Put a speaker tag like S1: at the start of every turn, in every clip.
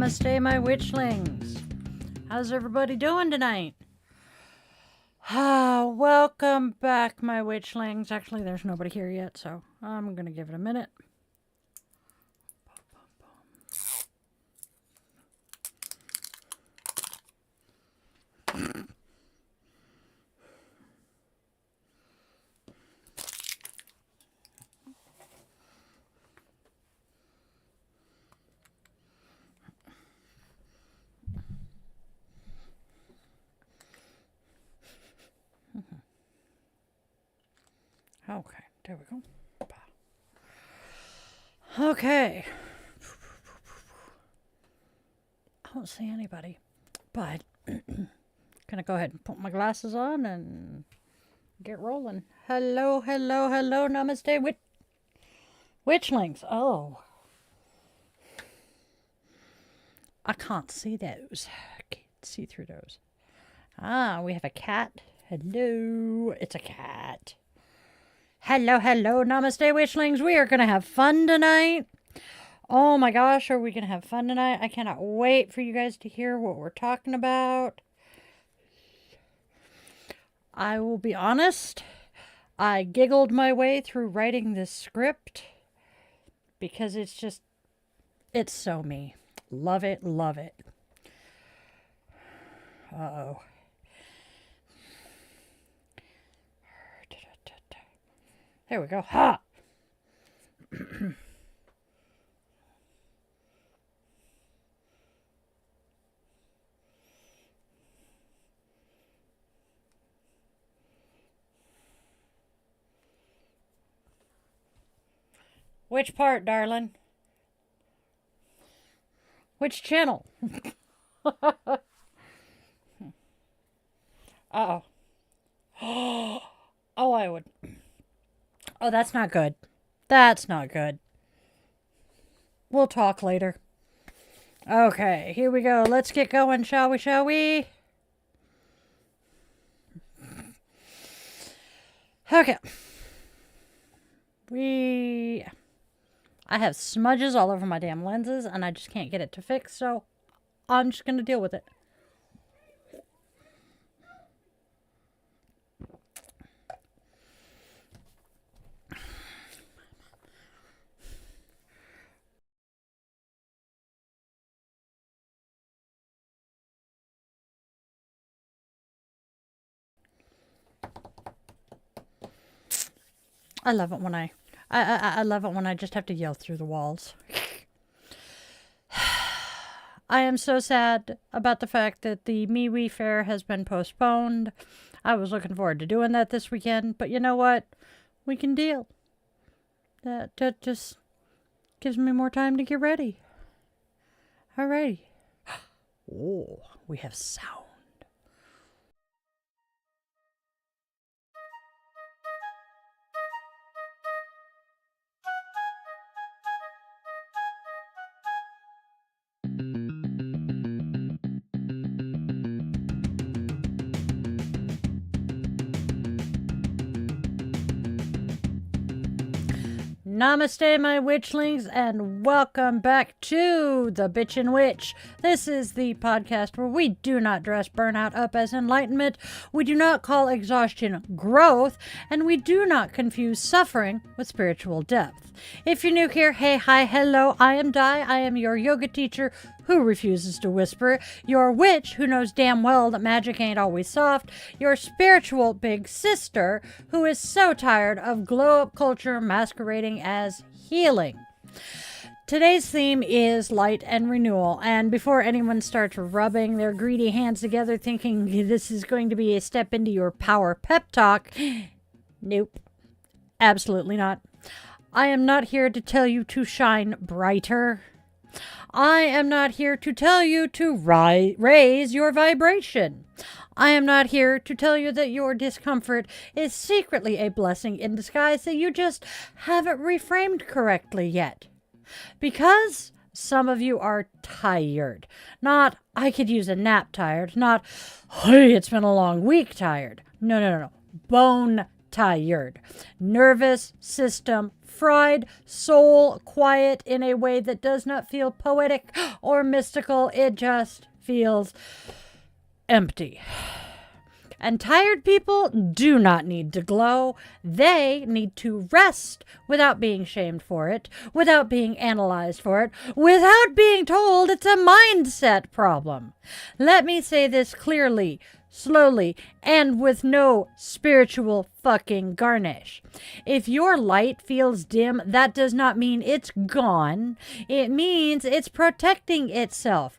S1: Namaste, my witchlings. How's everybody doing tonight? Welcome back, my witchlings. Actually, there's nobody here yet, so I'm going to give it a minute. Okay, there we go. Okay. I don't see anybody, but gonna go ahead and put my glasses on and get rolling. Hello, hello, hello, namaste, witchlings. Oh, I can't see those. I can't see through those. We have a cat. Hello, it's a cat. Hello, hello, namaste, witchlings. We are going to have fun tonight. Oh my gosh, are we going to have fun tonight? I cannot wait for you guys to hear what we're talking about. I will be honest, I giggled my way through writing this script because it's so me. Love it, love it. Uh-oh. There we go. Ha! Which part, darling? Which channel? Uh-oh. Oh, I would... Oh, that's not good. That's not good. We'll talk later. Okay, here we go. Let's get going, shall we, shall we? Okay. I have smudges all over my damn lenses, and I just can't get it to fix, so I'm just going to deal with it. I love it when I love it when I just have to yell through the walls. I am so sad about the fact that the MeWe fair has been postponed. I was looking forward to doing that this weekend, but you know what? We can deal. That just gives me more time to get ready. Alrighty. Oh, we have sound. Namaste, my witchlings, and welcome back to the Bitchin Witch. This is the podcast where we do not dress burnout up as enlightenment, we do not call exhaustion growth, and we do not confuse suffering with spiritual depth. If you're new here, hey, hi, hello, I am Di. I am your yoga teacher who refuses to whisper, your witch who knows damn well that magic ain't always soft, your spiritual big sister who is so tired of glow-up culture masquerading as healing. Today's theme is light and renewal, and before anyone starts rubbing their greedy hands together thinking this is going to be a step into your power pep talk, nope, absolutely not. I am not here to tell you to shine brighter. I am not here to tell you to raise your vibration. I am not here to tell you that your discomfort is secretly a blessing in disguise that you just haven't reframed correctly yet. Because some of you are tired. Not, I could use a nap tired. Not, hey, it's been a long week tired. No. Bone tired. Nervous system fried, soul quiet in a way that does not feel poetic or mystical. It just feels empty. And tired people do not need to glow. They need to rest without being shamed for it, without being analyzed for it, without being told it's a mindset problem. Let me say this clearly, slowly, and with no spiritual fucking garnish. If your light feels dim, that does not mean it's gone. It means it's protecting itself.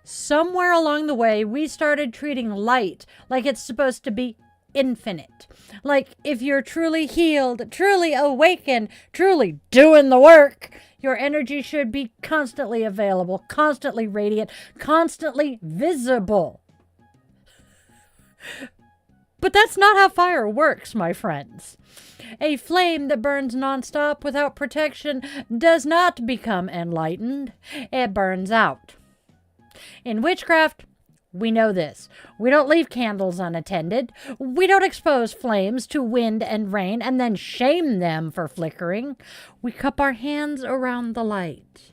S1: Somewhere along the way, we started treating light like it's supposed to be infinite. Like if you're truly healed, truly awakened, truly doing the work, your energy should be constantly available, constantly radiant, constantly visible. But that's not how fire works, my friends. A flame that burns nonstop without protection does not become enlightened. It burns out. In witchcraft, we know this. We don't leave candles unattended. We don't expose flames to wind and rain and then shame them for flickering. We cup our hands around the light.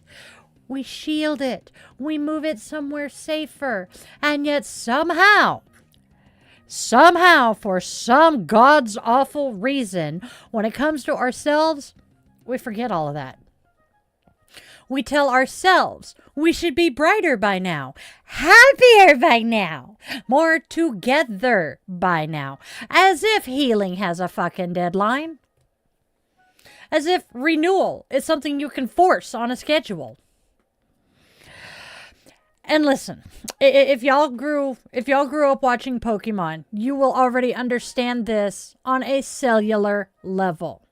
S1: We shield it. We move it somewhere safer. And yet somehow, for some God's awful reason, when it comes to ourselves, we forget all of that. We tell ourselves we should be brighter by now, happier by now, more together by now, as if healing has a fucking deadline. As if renewal is something you can force on a schedule. And listen, if y'all grew up watching Pokemon, you will already understand this on a cellular level.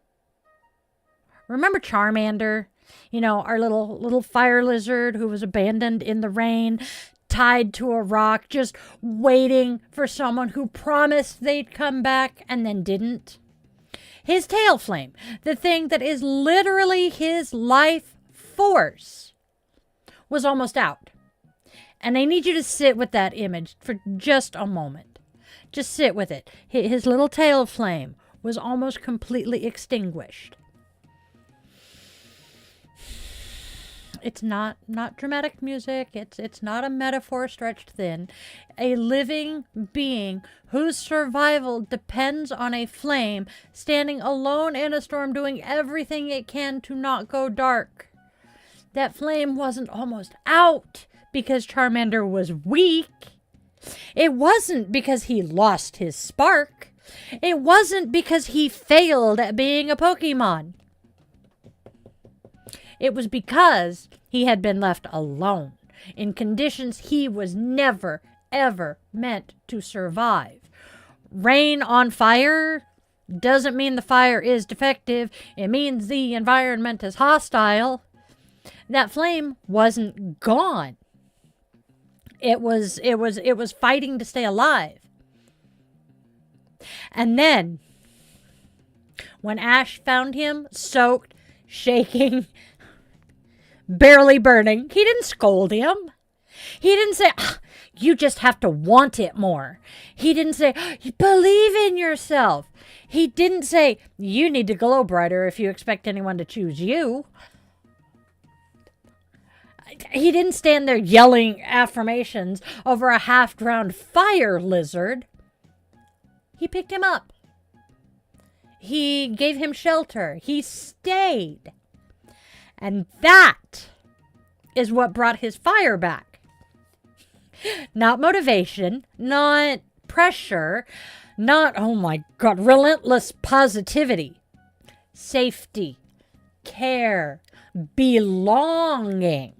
S1: Remember Charmander? You know, our little fire lizard who was abandoned in the rain, tied to a rock, just waiting for someone who promised they'd come back and then didn't. His tail flame, the thing that is literally his life force, was almost out. And I need you to sit with that image for just a moment. Just sit with it. His little tail flame was almost completely extinguished. It's not dramatic music. It's not a metaphor stretched thin. A living being whose survival depends on a flame standing alone in a storm doing everything it can to not go dark. That flame wasn't almost out because Charmander was weak. It wasn't because he lost his spark. It wasn't because he failed at being a Pokemon. It was because he had been left alone in conditions he was never, ever meant to survive. Rain on fire doesn't mean the fire is defective. It means the environment is hostile. That flame wasn't gone. It was fighting to stay alive. And then, when Ash found him soaked, shaking, barely burning, he didn't scold him. He didn't say, you just have to want it more. He didn't say, believe in yourself. He didn't say, you need to glow brighter if you expect anyone to choose you. He didn't stand there yelling affirmations over a half-drowned fire lizard. He picked him up. He gave him shelter. He stayed. And that is what brought his fire back. Not motivation, not pressure, not, oh my God, relentless positivity. Safety, care, belonging.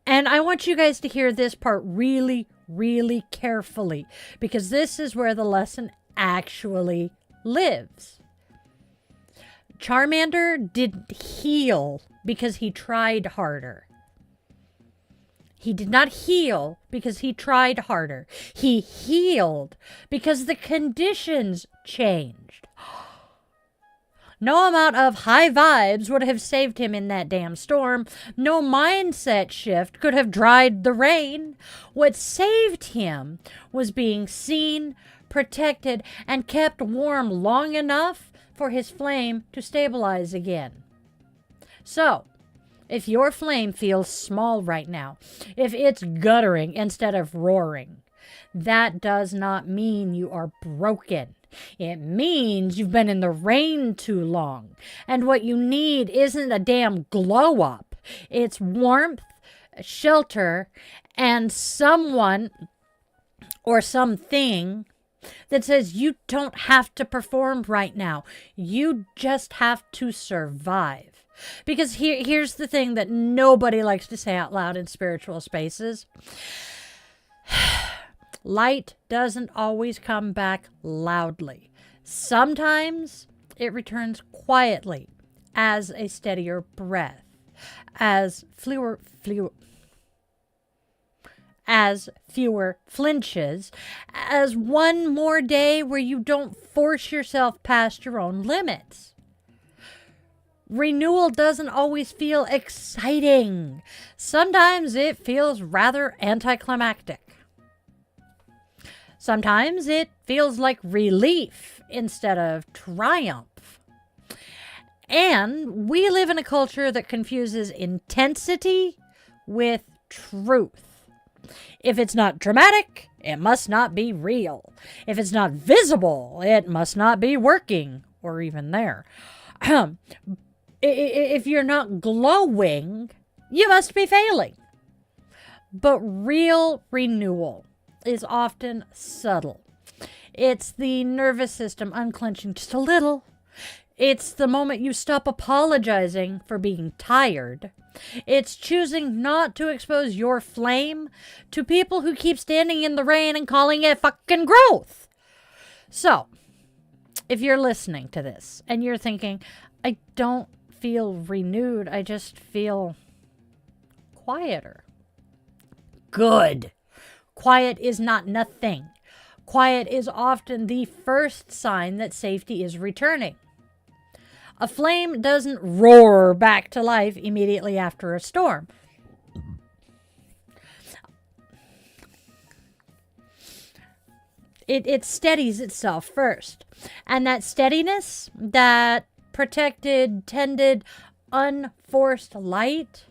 S1: And I want you guys to hear this part really, really carefully, because this is where the lesson actually lives. Charmander didn't heal because he tried harder. He did not heal because he tried harder. He healed because the conditions changed. No amount of high vibes would have saved him in that damn storm. No mindset shift could have dried the rain. What saved him was being seen, protected, and kept warm long enough for his flame to stabilize again. So, if your flame feels small right now, if it's guttering instead of roaring, that does not mean you are broken. It means you've been in the rain too long. And what you need isn't a damn glow up. It's warmth, shelter, and someone or something that says you don't have to perform right now. You just have to survive. Because here's the thing that nobody likes to say out loud in spiritual spaces. Light doesn't always come back loudly. Sometimes it returns quietly as a steadier breath, as fewer flinches, as one more day where you don't force yourself past your own limits. Renewal doesn't always feel exciting. Sometimes it feels rather anticlimactic. Sometimes it feels like relief instead of triumph. And we live in a culture that confuses intensity with truth. If it's not dramatic, it must not be real. If it's not visible, it must not be working or even there. If you're not glowing, you must be failing. But real renewal is often subtle. It's the nervous system unclenching just a little. It's the moment you stop apologizing for being tired. It's choosing not to expose your flame to people who keep standing in the rain and calling it fucking growth. So, if you're listening to this and you're thinking, I don't feel renewed, I just feel quieter. Good. Quiet is not nothing. Quiet is often the first sign that safety is returning. A flame doesn't roar back to life immediately after a storm. It steadies itself first. And that steadiness, that protected, tended, unforced light,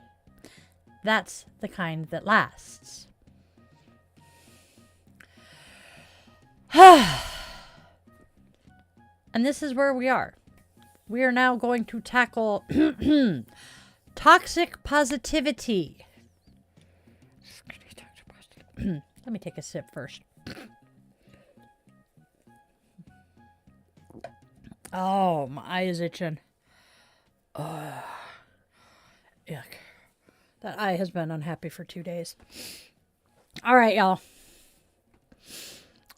S1: that's the kind that lasts. And this is where we are. We are now going to tackle toxic positivity. Let me take a sip first. Oh, my eye is itching. Yuck. That eye has been unhappy for 2 days. All right, y'all.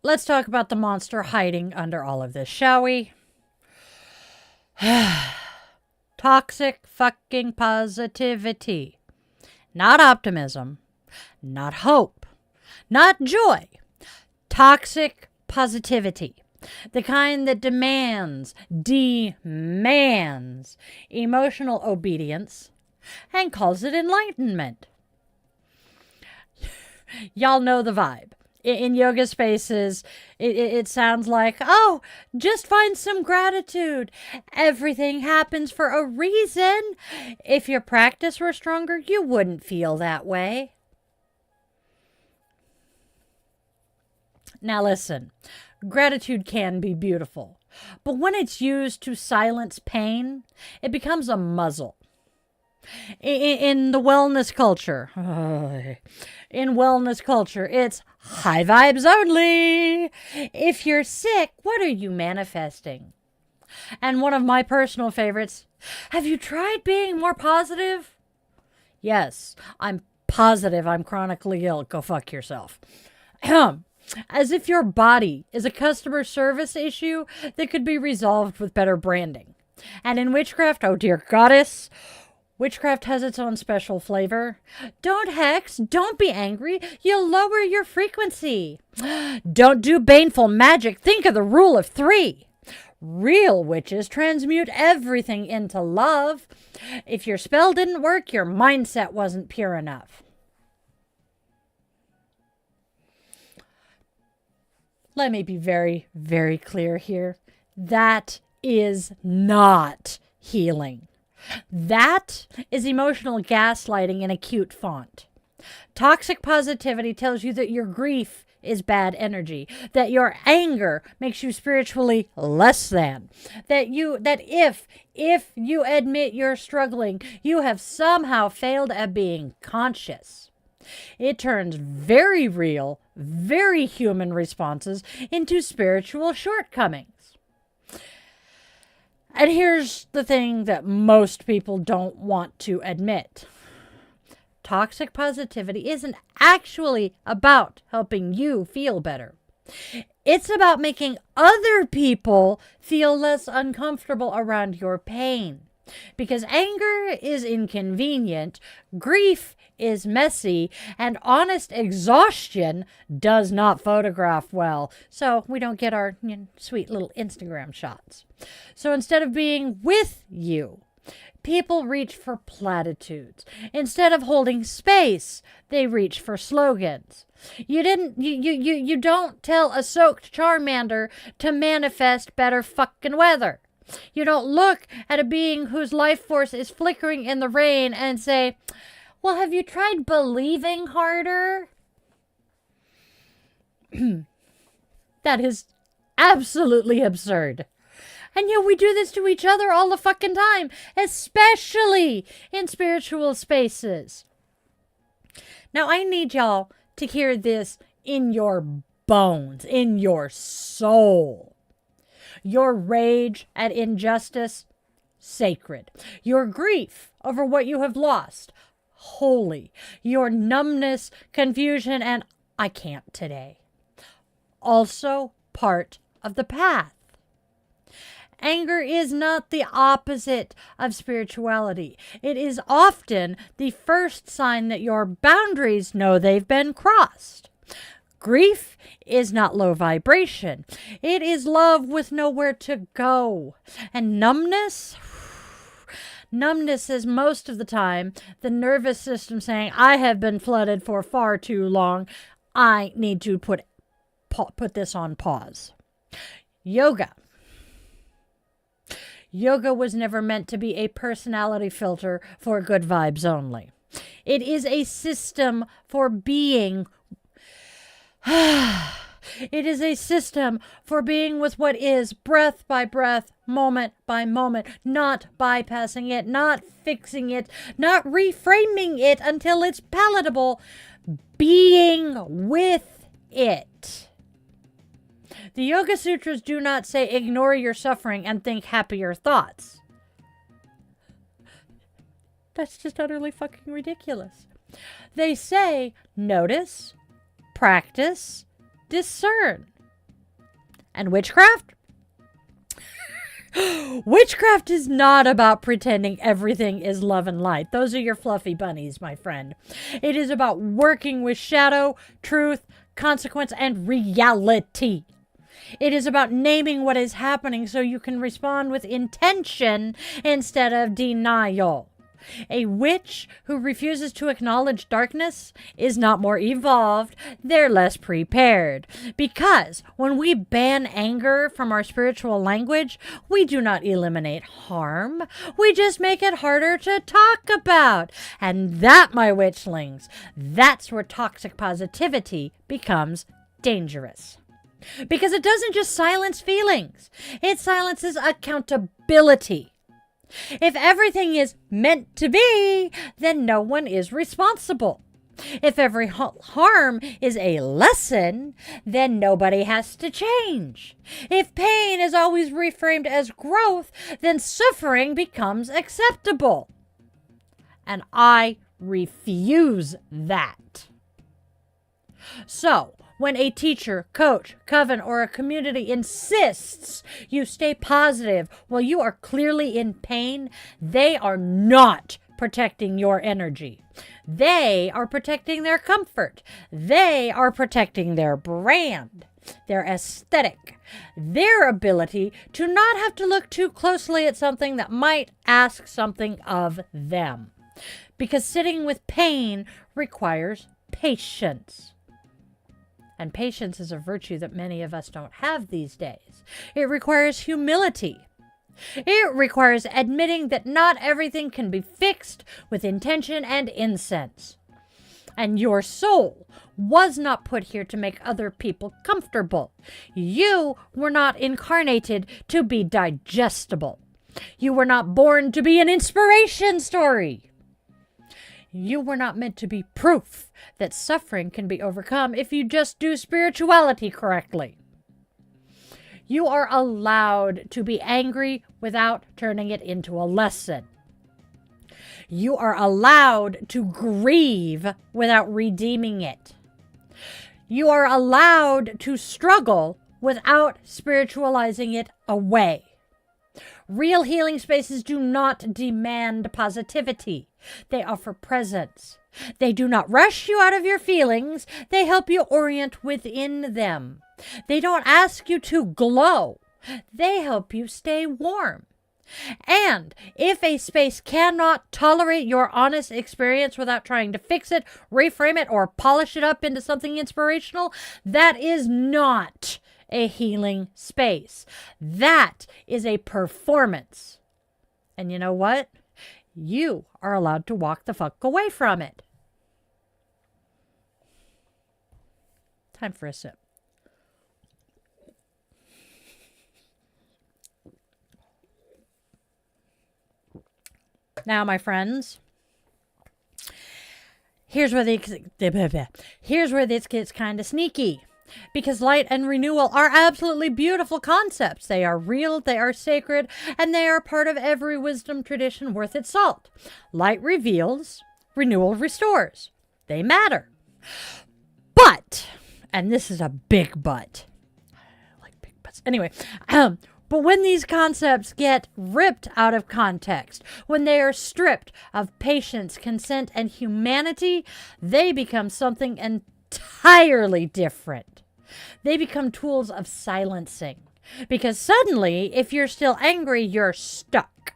S1: Let's talk about the monster hiding under all of this, shall we? Toxic fucking positivity. Not optimism. Not hope. Not joy. Toxic positivity. The kind that demands emotional obedience and calls it enlightenment. Y'all know the vibe. In yoga spaces, it sounds like, oh, just find some gratitude. Everything happens for a reason. If your practice were stronger, you wouldn't feel that way. Now listen, gratitude can be beautiful, but when it's used to silence pain, it becomes a muzzle. In the wellness culture, it's high vibes only. If you're sick, what are you manifesting? And one of my personal favorites, have you tried being more positive? Yes, I'm positive I'm chronically ill. Go fuck yourself. As if your body is a customer service issue that could be resolved with better branding. And in Witchcraft, oh dear goddess, Witchcraft has its own special flavor. Don't hex, don't be angry, you'll lower your frequency. Don't do baneful magic, think of the rule of 3. Real witches transmute everything into love. If your spell didn't work, your mindset wasn't pure enough. Let me be very, very clear here. That is not healing. That is emotional gaslighting in a cute font. Toxic positivity tells you that your grief is bad energy, that your anger makes you spiritually less than, that if you admit you're struggling, you have somehow failed at being conscious. It turns very real, very human responses into spiritual shortcomings. And here's the thing that most people don't want to admit. Toxic positivity isn't actually about helping you feel better. It's about making other people feel less uncomfortable around your pain. Because anger is inconvenient, grief is messy, and honest exhaustion does not photograph well. So we don't get our sweet little Instagram shots. So instead of being with you, people reach for platitudes. Instead of holding space, they reach for slogans. You don't tell a soaked Charmander to manifest better fucking weather. You don't look at a being whose life force is flickering in the rain and say, well, have you tried believing harder? That is absolutely absurd. And yet we do this to each other all the fucking time, especially in spiritual spaces. Now, I need y'all to hear this in your bones, in your soul. Your rage at injustice, sacred. Your grief over what you have lost, holy. Your numbness, confusion, and I can't today, also part of the path. Anger is not the opposite of spirituality. It is often the first sign that your boundaries know they've been crossed. Grief is not low vibration. It is love with nowhere to go. And numbness is most of the time the nervous system saying, I have been flooded for far too long. I need to put this on pause. Yoga. Yoga was never meant to be a personality filter for good vibes only. It is a system for being. It is a system for being with what is, breath by breath, moment by moment, not bypassing it, not fixing it, not reframing it until it's palatable, being with it. The Yoga Sutras do not say ignore your suffering and think happier thoughts. That's just utterly fucking ridiculous. They say notice, practice, discern. And witchcraft? Witchcraft is not about pretending everything is love and light. Those are your fluffy bunnies, my friend. It is about working with shadow, truth, consequence, and reality. It is about naming what is happening so you can respond with intention instead of denial. A witch who refuses to acknowledge darkness is not more evolved, they're less prepared. Because when we ban anger from our spiritual language, we do not eliminate harm, we just make it harder to talk about. And that, my witchlings, that's where toxic positivity becomes dangerous. Because it doesn't just silence feelings, it silences accountability. If everything is meant to be, then no one is responsible. If every harm is a lesson, then nobody has to change. If pain is always reframed as growth, then suffering becomes acceptable. And I refuse that. So, when a teacher, coach, coven, or a community insists you stay positive while you are clearly in pain, they are not protecting your energy. They are protecting their comfort. They are protecting their brand, their aesthetic, their ability to not have to look too closely at something that might ask something of them. Because sitting with pain requires patience. And patience is a virtue that many of us don't have these days. It requires humility. It requires admitting that not everything can be fixed with intention and incense. And your soul was not put here to make other people comfortable. You were not incarnated to be digestible. You were not born to be an inspiration story. You were not meant to be proof that suffering can be overcome if you just do spirituality correctly. You are allowed to be angry without turning it into a lesson. You are allowed to grieve without redeeming it. You are allowed to struggle without spiritualizing it away. Real healing spaces do not demand positivity. They offer presence. They do not rush you out of your feelings. They help you orient within them. They don't ask you to glow. They help you stay warm. And if a space cannot tolerate your honest experience without trying to fix it, reframe it, or polish it up into something inspirational, that is not a healing space. That is a performance. And you know what? You are allowed to walk the fuck away from it. Time for a sip. Now, my friends, here's where this gets kind of sneaky. Because light and renewal are absolutely beautiful concepts. They are real, they are sacred, and they are part of every wisdom tradition worth its salt. Light reveals, renewal restores. They matter. But, and this is a big but. I like big butts. Anyway, but when these concepts get ripped out of context, when they are stripped of patience, consent, and humanity, they become something entirely different. They become tools of silencing. Because suddenly, if you're still angry, you're stuck.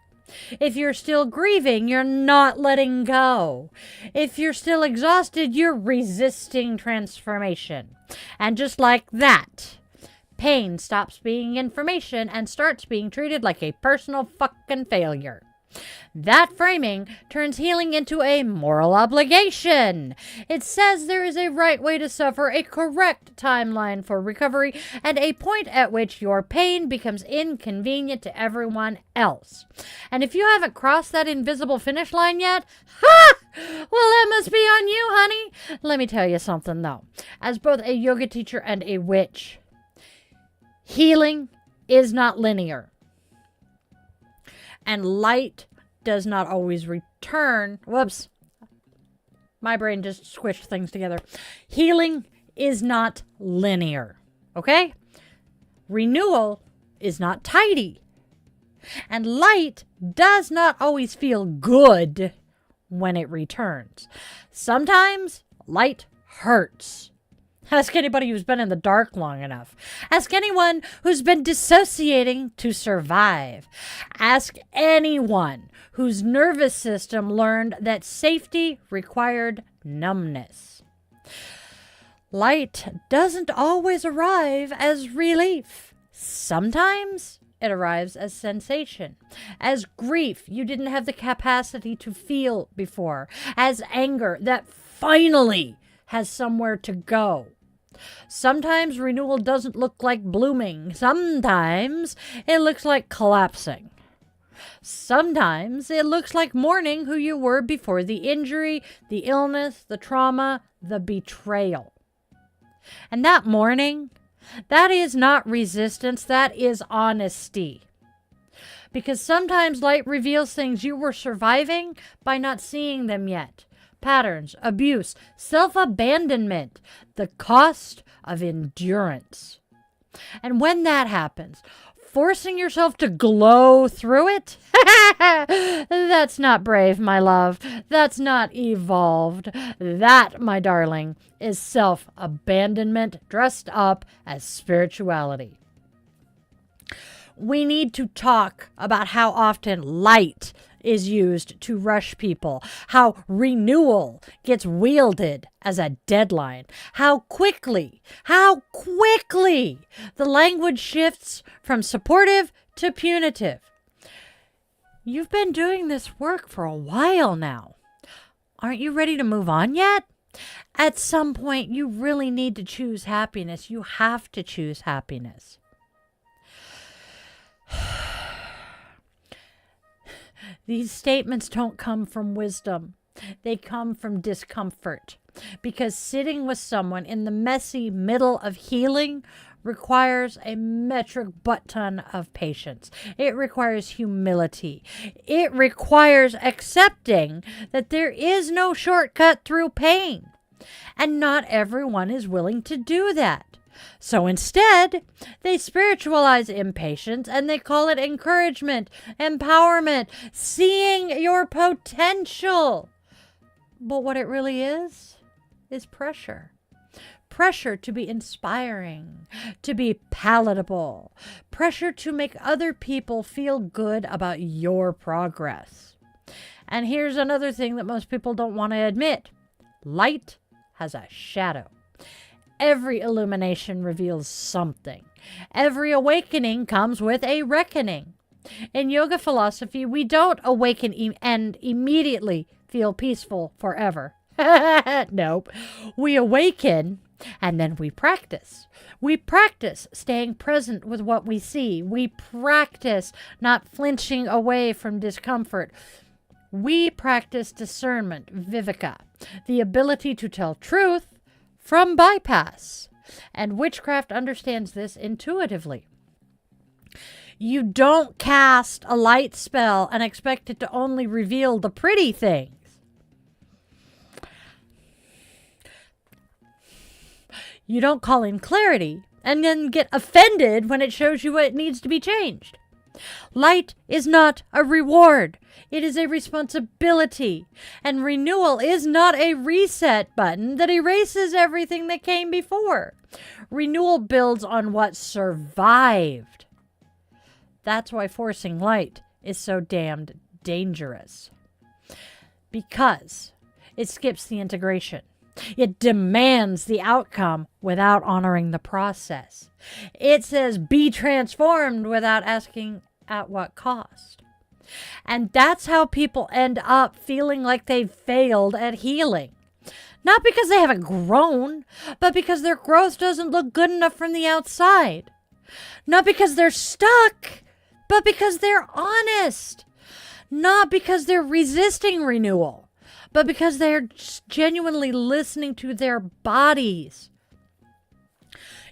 S1: If you're still grieving, you're not letting go. If you're still exhausted, you're resisting transformation. And just like that, pain stops being information and starts being treated like a personal fucking failure. That framing turns healing into a moral obligation. It says there is a right way to suffer, a correct timeline for recovery, and a point at which your pain becomes inconvenient to everyone else. And if you haven't crossed that invisible finish line yet, well, that must be on you, honey. Let me tell you something, though. As both a yoga teacher and a witch, healing is not linear. And light does not always return. Whoops. My brain just squished things together. Healing is not linear. Okay? Renewal is not tidy. And light does not always feel good when it returns. Sometimes light hurts. Ask anybody who's been in the dark long enough. Ask anyone who's been dissociating to survive. Ask anyone whose nervous system learned that safety required numbness. Light doesn't always arrive as relief. Sometimes it arrives as sensation, as grief you didn't have the capacity to feel before, as anger that finally has somewhere to go. Sometimes renewal doesn't look like blooming. Sometimes it looks like collapsing. Sometimes it looks like mourning who you were before the injury, the illness, the trauma, the betrayal. And that mourning, that is not resistance, that is honesty. Because sometimes light reveals things you were surviving by not seeing them yet. Patterns, abuse, self-abandonment, the cost of endurance. And when that happens, forcing yourself to glow through it, that's not brave, my love. That's not evolved. That, my darling, is self-abandonment dressed up as spirituality. We need to talk about how often light is used to rush people, how renewal gets wielded as a deadline, how quickly the language shifts from supportive to punitive. You've been doing this work for a while now. Aren't you ready to move on yet? At some point, you really need to choose happiness. You have to choose happiness. These statements don't come from wisdom. They come from discomfort. Because sitting with someone in the messy middle of healing requires a metric butt-ton of patience. It requires humility. It requires accepting that there is no shortcut through pain. And not everyone is willing to do that. So instead, they spiritualize impatience and they call it encouragement, empowerment, seeing your potential. But what it really is pressure. Pressure to be inspiring, to be palatable, pressure to make other people feel good about your progress. And here's another thing that most people don't want to admit. Light has a shadow. Every illumination reveals something. Every awakening comes with a reckoning. In yoga philosophy, we don't awaken and immediately feel peaceful forever. Nope. We awaken and then we practice. We practice staying present with what we see. We practice not flinching away from discomfort. We practice discernment, viveka, the ability to tell truth from bypass. And witchcraft understands this intuitively. You don't cast a light spell and expect it to only reveal the pretty things. You don't call in clarity and then get offended when it shows you what needs to be changed. Light is not a reward. It is a responsibility. And renewal is not a reset button that erases everything that came before. Renewal builds on what survived. That's why forcing light is so damned dangerous. Because it skips the integration. It demands the outcome without honoring the process. It says be transformed without asking at what cost. And that's how people end up feeling like they've failed at healing. Not because they haven't grown, but because their growth doesn't look good enough from the outside. Not because they're stuck, but because they're honest. Not because they're resisting renewal, but because they're genuinely listening to their bodies.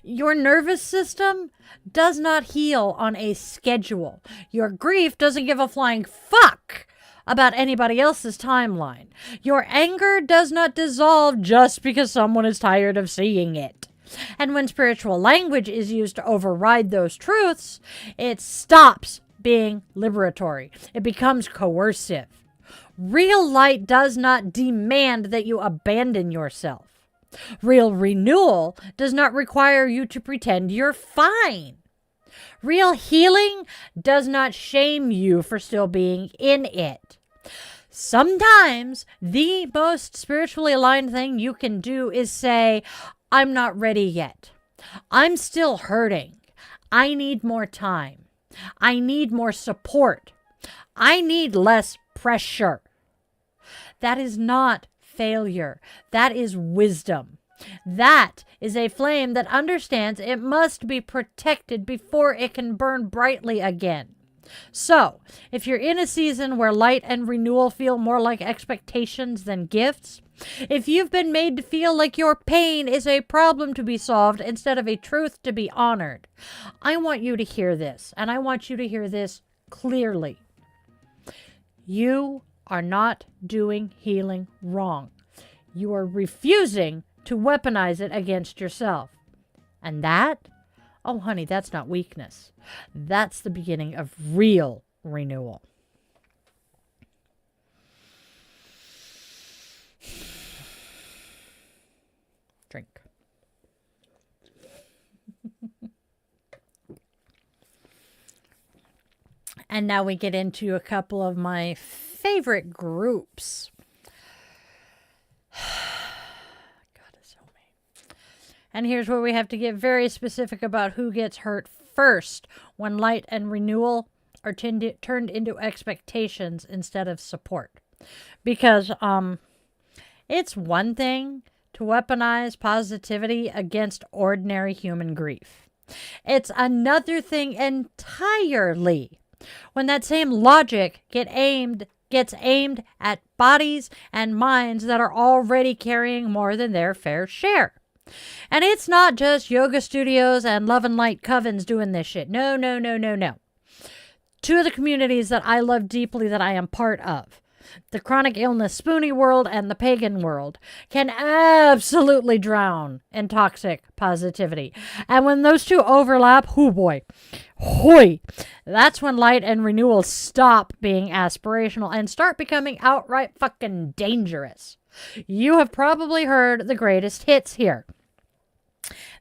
S1: Your nervous system does not heal on a schedule. Your grief doesn't give a flying fuck about anybody else's timeline. Your anger does not dissolve just because someone is tired of seeing it. And when spiritual language is used to override those truths, it stops being liberatory. It becomes coercive. Real light does not demand that you abandon yourself. Real renewal does not require you to pretend you're fine. Real healing does not shame you for still being in it. Sometimes the most spiritually aligned thing you can do is say, I'm not ready yet. I'm still hurting. I need more time. I need more support. I need less pressure. That is not failure. That is wisdom. That is a flame that understands it must be protected before it can burn brightly again. So, if you're in a season where light and renewal feel more like expectations than gifts, if you've been made to feel like your pain is a problem to be solved instead of a truth to be honored, I want you to hear this, and I want you to hear this clearly. You are not doing healing wrong. You are refusing to weaponize it against yourself. And that, oh honey, that's not weakness. That's the beginning of real renewal. Drink. And now we get into a couple of my favorite groups. God is so mean. And here's where we have to get very specific about who gets hurt first when light and renewal are turned into expectations instead of support. Because it's one thing to weaponize positivity against ordinary human grief. It's another thing entirely when that same logic gets aimed at bodies and minds that are already carrying more than their fair share. And it's not just yoga studios and love and light covens doing this shit. No. Two of the communities that I love deeply that I am part of, the chronic illness Spoonie world and the pagan world, can absolutely drown in toxic positivity. And when those two overlap, that's when light and renewal stop being aspirational and start becoming outright fucking dangerous. You have probably heard the greatest hits here.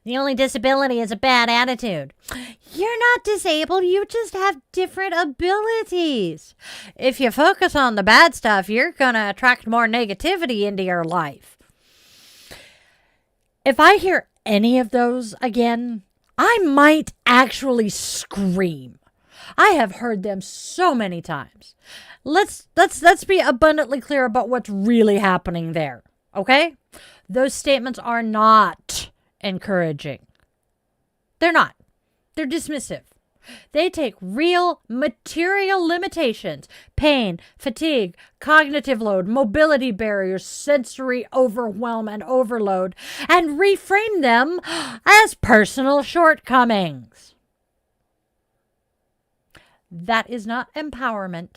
S1: The only disability is a bad attitude. You're not disabled, you just have different abilities. If you focus on the bad stuff, you're gonna attract more negativity into your life. If I hear any of those again, I might actually scream. I have heard them so many times. Let's be abundantly clear about what's really happening there, okay? Those statements are not encouraging. They're not. They're dismissive. They take real material limitations, pain, fatigue, cognitive load, mobility barriers, sensory overwhelm and overload, and reframe them as personal shortcomings. That is not empowerment.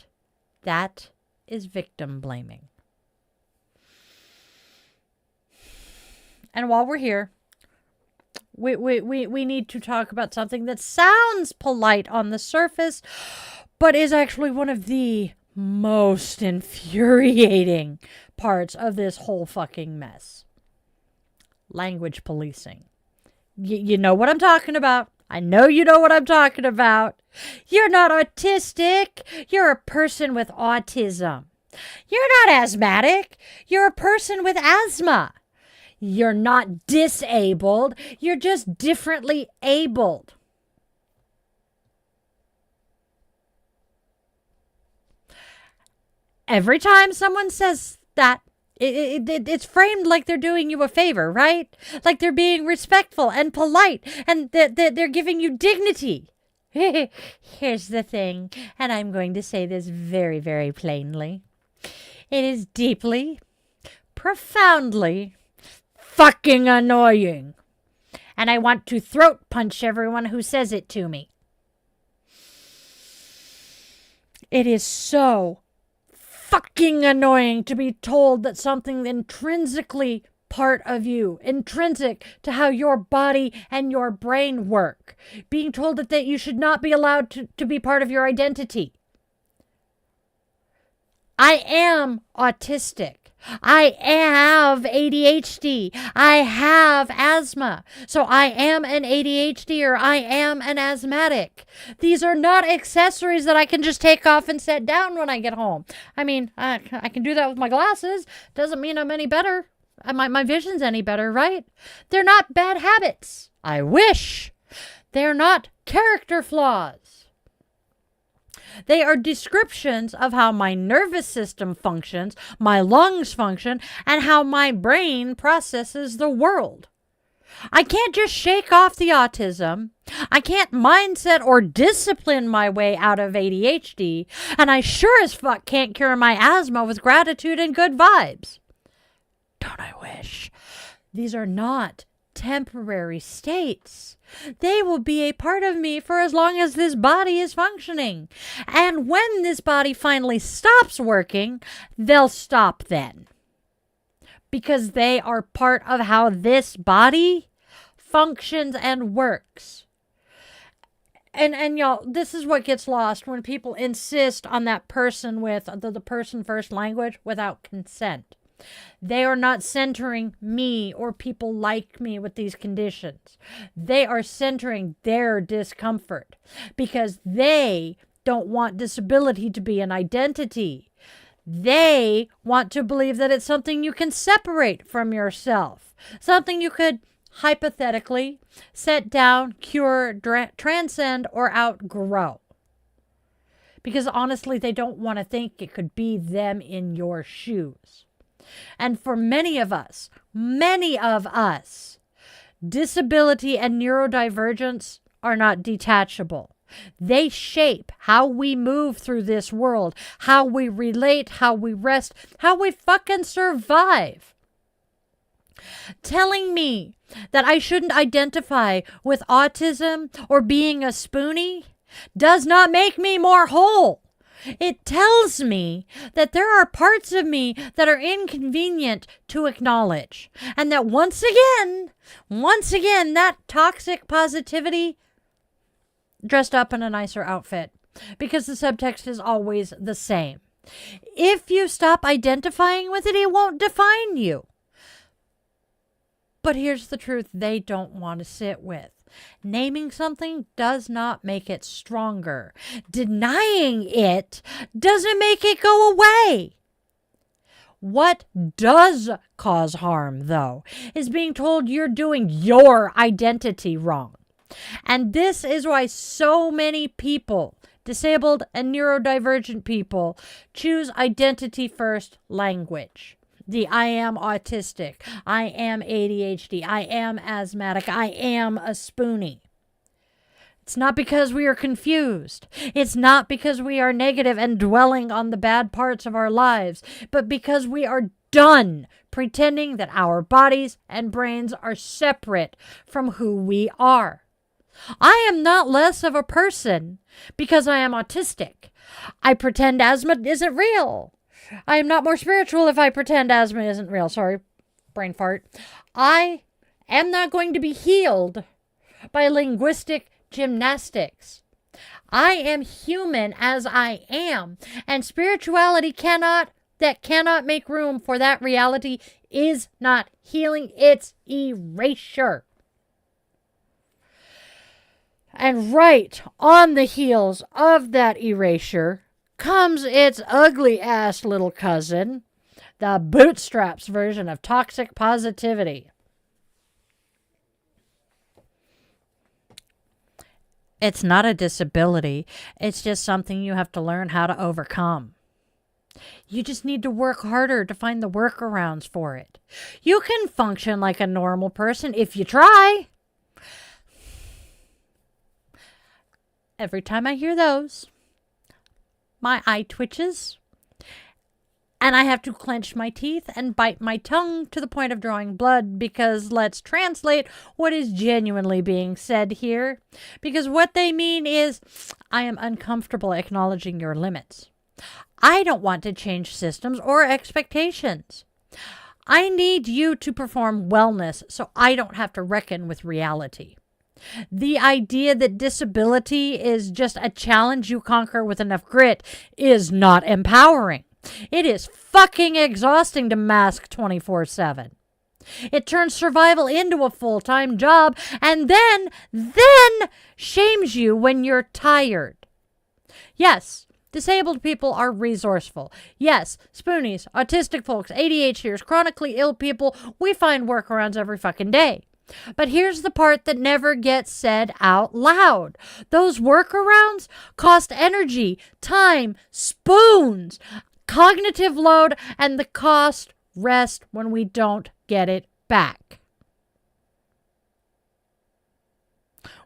S1: That is victim blaming. And while we're here, we need to talk about something that sounds polite on the surface, but is actually one of the most infuriating parts of this whole fucking mess. Language policing. You know what I'm talking about. I know you know what I'm talking about. You're not autistic. You're a person with autism. You're not asthmatic. You're a person with asthma. You're not disabled. You're just differently abled. Every time someone says that, it's framed like they're doing you a favor, right? Like they're being respectful and polite and they're giving you dignity. Here's the thing, and I'm going to say this very, very plainly. It is deeply, profoundly fucking annoying. And I want to throat punch everyone who says it to me. It is so fucking annoying to be told that something intrinsically part of you, intrinsic to how your body and your brain work, being told that you should not be allowed to be part of your identity. I am autistic. I have ADHD. I have asthma. So I am an ADHD or I am an asthmatic. These are not accessories that I can just take off and set down when I get home. I mean, I can do that with my glasses. Doesn't mean I'm any better. My vision's any better, right? They're not bad habits. I wish. They're not character flaws. They are descriptions of how my nervous system functions, my lungs function, and how my brain processes the world. I can't just shake off the autism. I can't mindset or discipline my way out of ADHD. And I sure as fuck can't cure my asthma with gratitude and good vibes. Don't I wish? These are not temporary states. They will be a part of me for as long as this body is functioning. And when this body finally stops working, they'll stop then. Because they are part of how this body functions and works. And y'all, this is what gets lost when people insist on that person with the person first language without consent. They are not centering me or people like me with these conditions. They are centering their discomfort because they don't want disability to be an identity. They want to believe that it's something you can separate from yourself, something you could hypothetically set down, cure, transcend, or outgrow. Because honestly, they don't want to think it could be them in your shoes. And for many of us, disability and neurodivergence are not detachable. They shape how we move through this world, how we relate, how we rest, how we fucking survive. Telling me that I shouldn't identify with autism or being a spoonie does not make me more whole. It tells me that there are parts of me that are inconvenient to acknowledge. And that once again, that toxic positivity dressed up in a nicer outfit. Because the subtext is always the same. If you stop identifying with it, it won't define you. But here's the truth they don't want to sit with. Naming something does not make it stronger. Denying it doesn't make it go away. What does cause harm, though, is being told you're doing your identity wrong. And this is why so many people, disabled and neurodivergent people, choose identity first language. The I am autistic, I am ADHD, I am asthmatic, I am a spoonie. It's not because we are confused. It's not because we are negative and dwelling on the bad parts of our lives, but because we are done pretending that our bodies and brains are separate from who we are. I am not less of a person because I am autistic. I pretend asthma isn't real. I am not more spiritual if I pretend asthma isn't real. Sorry, brain fart. I am not going to be healed by linguistic gymnastics. I am human as I am, and spirituality cannot make room for that reality is not healing, it's erasure. And right on the heels of that erasure comes its ugly ass little cousin, the bootstraps version of toxic positivity. It's not a disability. It's just something you have to learn how to overcome. You just need to work harder to find the workarounds for it. You can function like a normal person if you try. Every time I hear those, my eye twitches, and I have to clench my teeth and bite my tongue to the point of drawing blood because let's translate what is genuinely being said here. Because what they mean is, I am uncomfortable acknowledging your limits. I don't want to change systems or expectations. I need you to perform wellness so I don't have to reckon with reality. The idea that disability is just a challenge you conquer with enough grit is not empowering. It is fucking exhausting to mask 24/7. It turns survival into a full-time job and then shames you when you're tired. Yes, disabled people are resourceful. Yes, spoonies, autistic folks, ADHDers, chronically ill people, we find workarounds every fucking day. But here's the part that never gets said out loud. Those workarounds cost energy, time, spoons, cognitive load, and the cost rests when we don't get it back.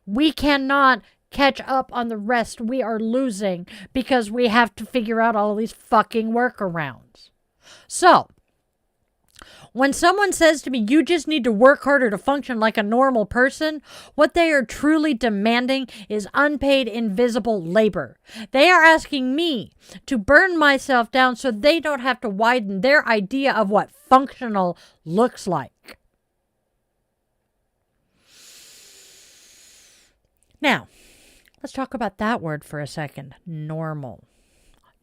S1: We cannot catch up on the rest we are losing because we have to figure out all of these fucking workarounds. So, when someone says to me, you just need to work harder to function like a normal person, what they are truly demanding is unpaid, invisible labor. They are asking me to burn myself down so they don't have to widen their idea of what functional looks like. Now, let's talk about that word for a second. Normal.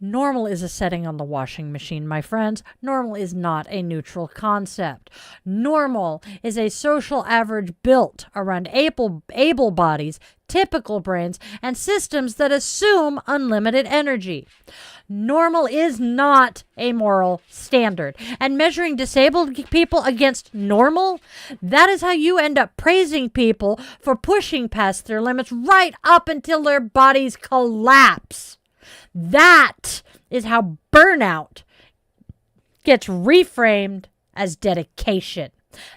S1: Normal is a setting on the washing machine, my friends. Normal is not a neutral concept. Normal is a social average built around able bodies, typical brains, and systems that assume unlimited energy. Normal is not a moral standard. And measuring disabled people against normal, that is how you end up praising people for pushing past their limits right up until their bodies collapse. That is how burnout gets reframed as dedication.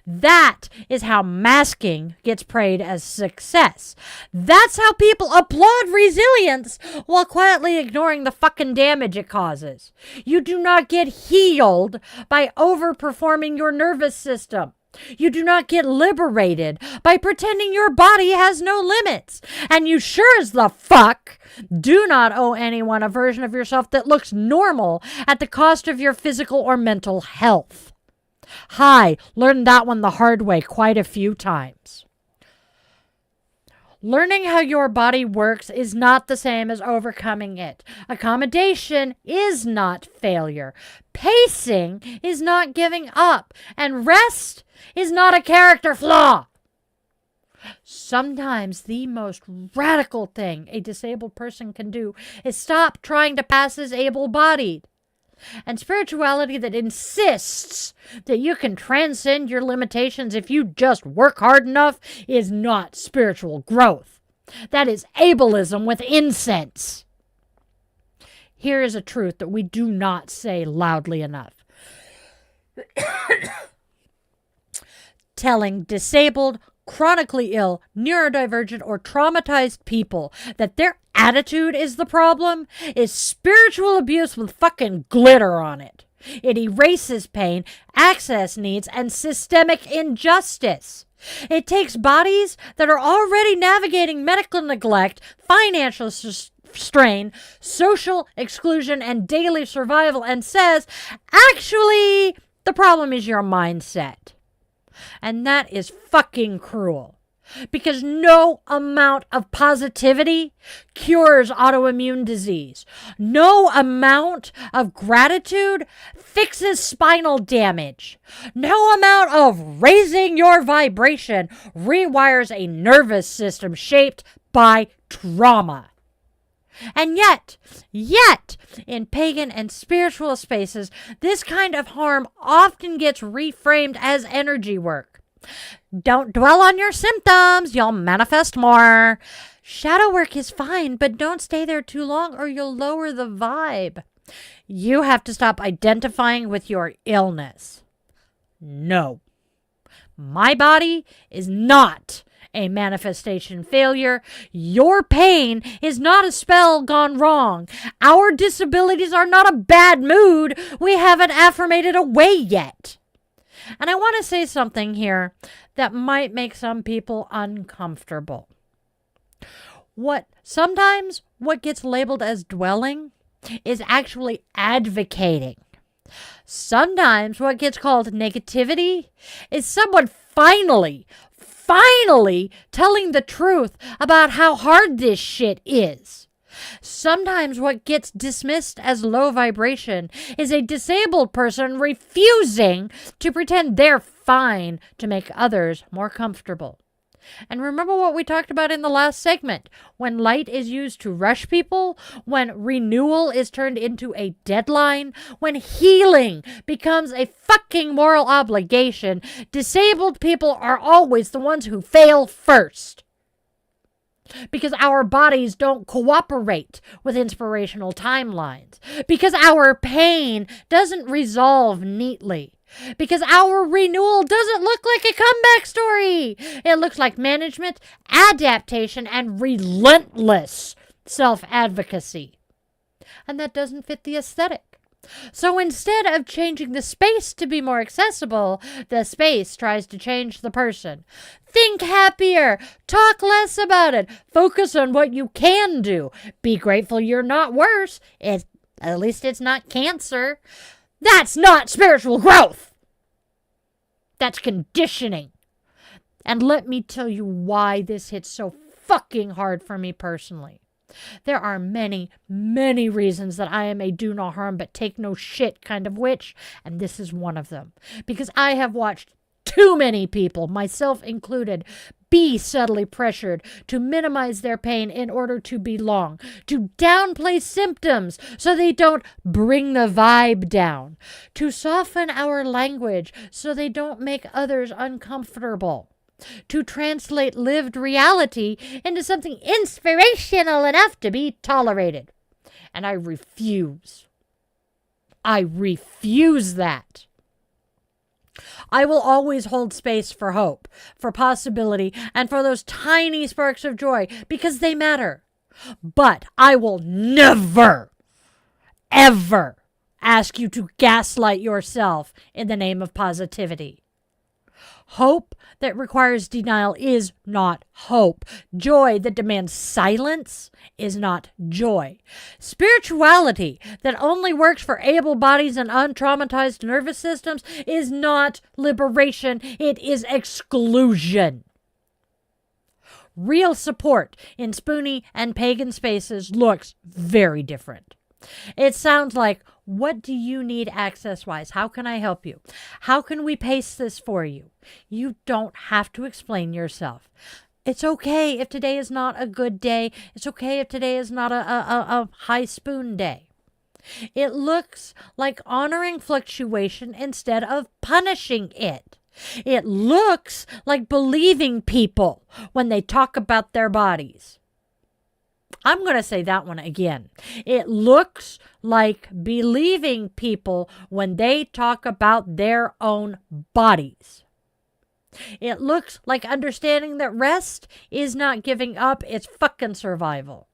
S1: That is how masking gets praised as success. That's how people applaud resilience while quietly ignoring the fucking damage it causes. You do not get healed by overperforming your nervous system. You do not get liberated by pretending your body has no limits. And you sure as the fuck do not owe anyone a version of yourself that looks normal at the cost of your physical or mental health. Hi, learned that one the hard way quite a few times. Learning how your body works is not the same as overcoming it. Accommodation is not failure. Pacing is not giving up. And rest is not a character flaw. Sometimes the most radical thing a disabled person can do is stop trying to pass as able-bodied. And spirituality that insists that you can transcend your limitations if you just work hard enough is not spiritual growth. That is ableism with incense. Here is a truth that we do not say loudly enough. Telling disabled, chronically ill, neurodivergent, or traumatized people that their attitude is the problem is spiritual abuse with fucking glitter on it. It erases pain, access needs, and systemic injustice. It takes bodies that are already navigating medical neglect, financial strain, social exclusion, and daily survival and says, actually, the problem is your mindset. And that is fucking cruel. Because no amount of positivity cures autoimmune disease. No amount of gratitude fixes spinal damage. No amount of raising your vibration rewires a nervous system shaped by trauma. And yet, in pagan and spiritual spaces, this kind of harm often gets reframed as energy work. Don't dwell on your symptoms, you'll manifest more. Shadow work is fine, but don't stay there too long or you'll lower the vibe. You have to stop identifying with your illness. No. My body is not a manifestation failure. Your pain is not a spell gone wrong. Our disabilities are not a bad mood we haven't affirmated away yet. And I want to say something here that might make some people uncomfortable. Sometimes what gets labeled as dwelling is actually advocating. Sometimes what gets called negativity is someone finally telling the truth about how hard this shit is. Sometimes what gets dismissed as low vibration is a disabled person refusing to pretend they're fine to make others more comfortable. And remember what we talked about in the last segment. When light is used to rush people, when renewal is turned into a deadline, when healing becomes a fucking moral obligation, disabled people are always the ones who fail first. Because our bodies don't cooperate with inspirational timelines. Because our pain doesn't resolve neatly. Because our renewal doesn't look like a comeback story. It looks like management, adaptation, and relentless self-advocacy. And that doesn't fit the aesthetic. So instead of changing the space to be more accessible, the space tries to change the person. Think happier. Talk less about it. Focus on what you can do. Be grateful you're not worse. At least it's not cancer. That's not spiritual growth. That's conditioning. And let me tell you why this hits so fucking hard for me personally. There are many, many reasons that I am a do no harm but take no shit kind of witch, and this is one of them. Because I have watched too many people, myself included, be subtly pressured to minimize their pain in order to belong, to downplay symptoms so they don't bring the vibe down, to soften our language so they don't make others uncomfortable, to translate lived reality into something inspirational enough to be tolerated. And I refuse. I refuse that. I will always hold space for hope, for possibility, and for those tiny sparks of joy, because they matter. But I will never, ever ask you to gaslight yourself in the name of positivity. Hope that requires denial is not hope. Joy that demands silence is not joy. Spirituality that only works for able bodies and untraumatized nervous systems is not liberation. It is exclusion. Real support in Spoonie and pagan spaces looks very different. It sounds like, what do you need access-wise? How can I help you? How can we pace this for you? You don't have to explain yourself. It's okay if today is not a good day. It's okay if today is not a high spoon day. It looks like honoring fluctuation instead of punishing it. It looks like believing people when they talk about their bodies. I'm going to say that one again. It looks like believing people when they talk about their own bodies. It looks like understanding that rest is not giving up, it's fucking survival.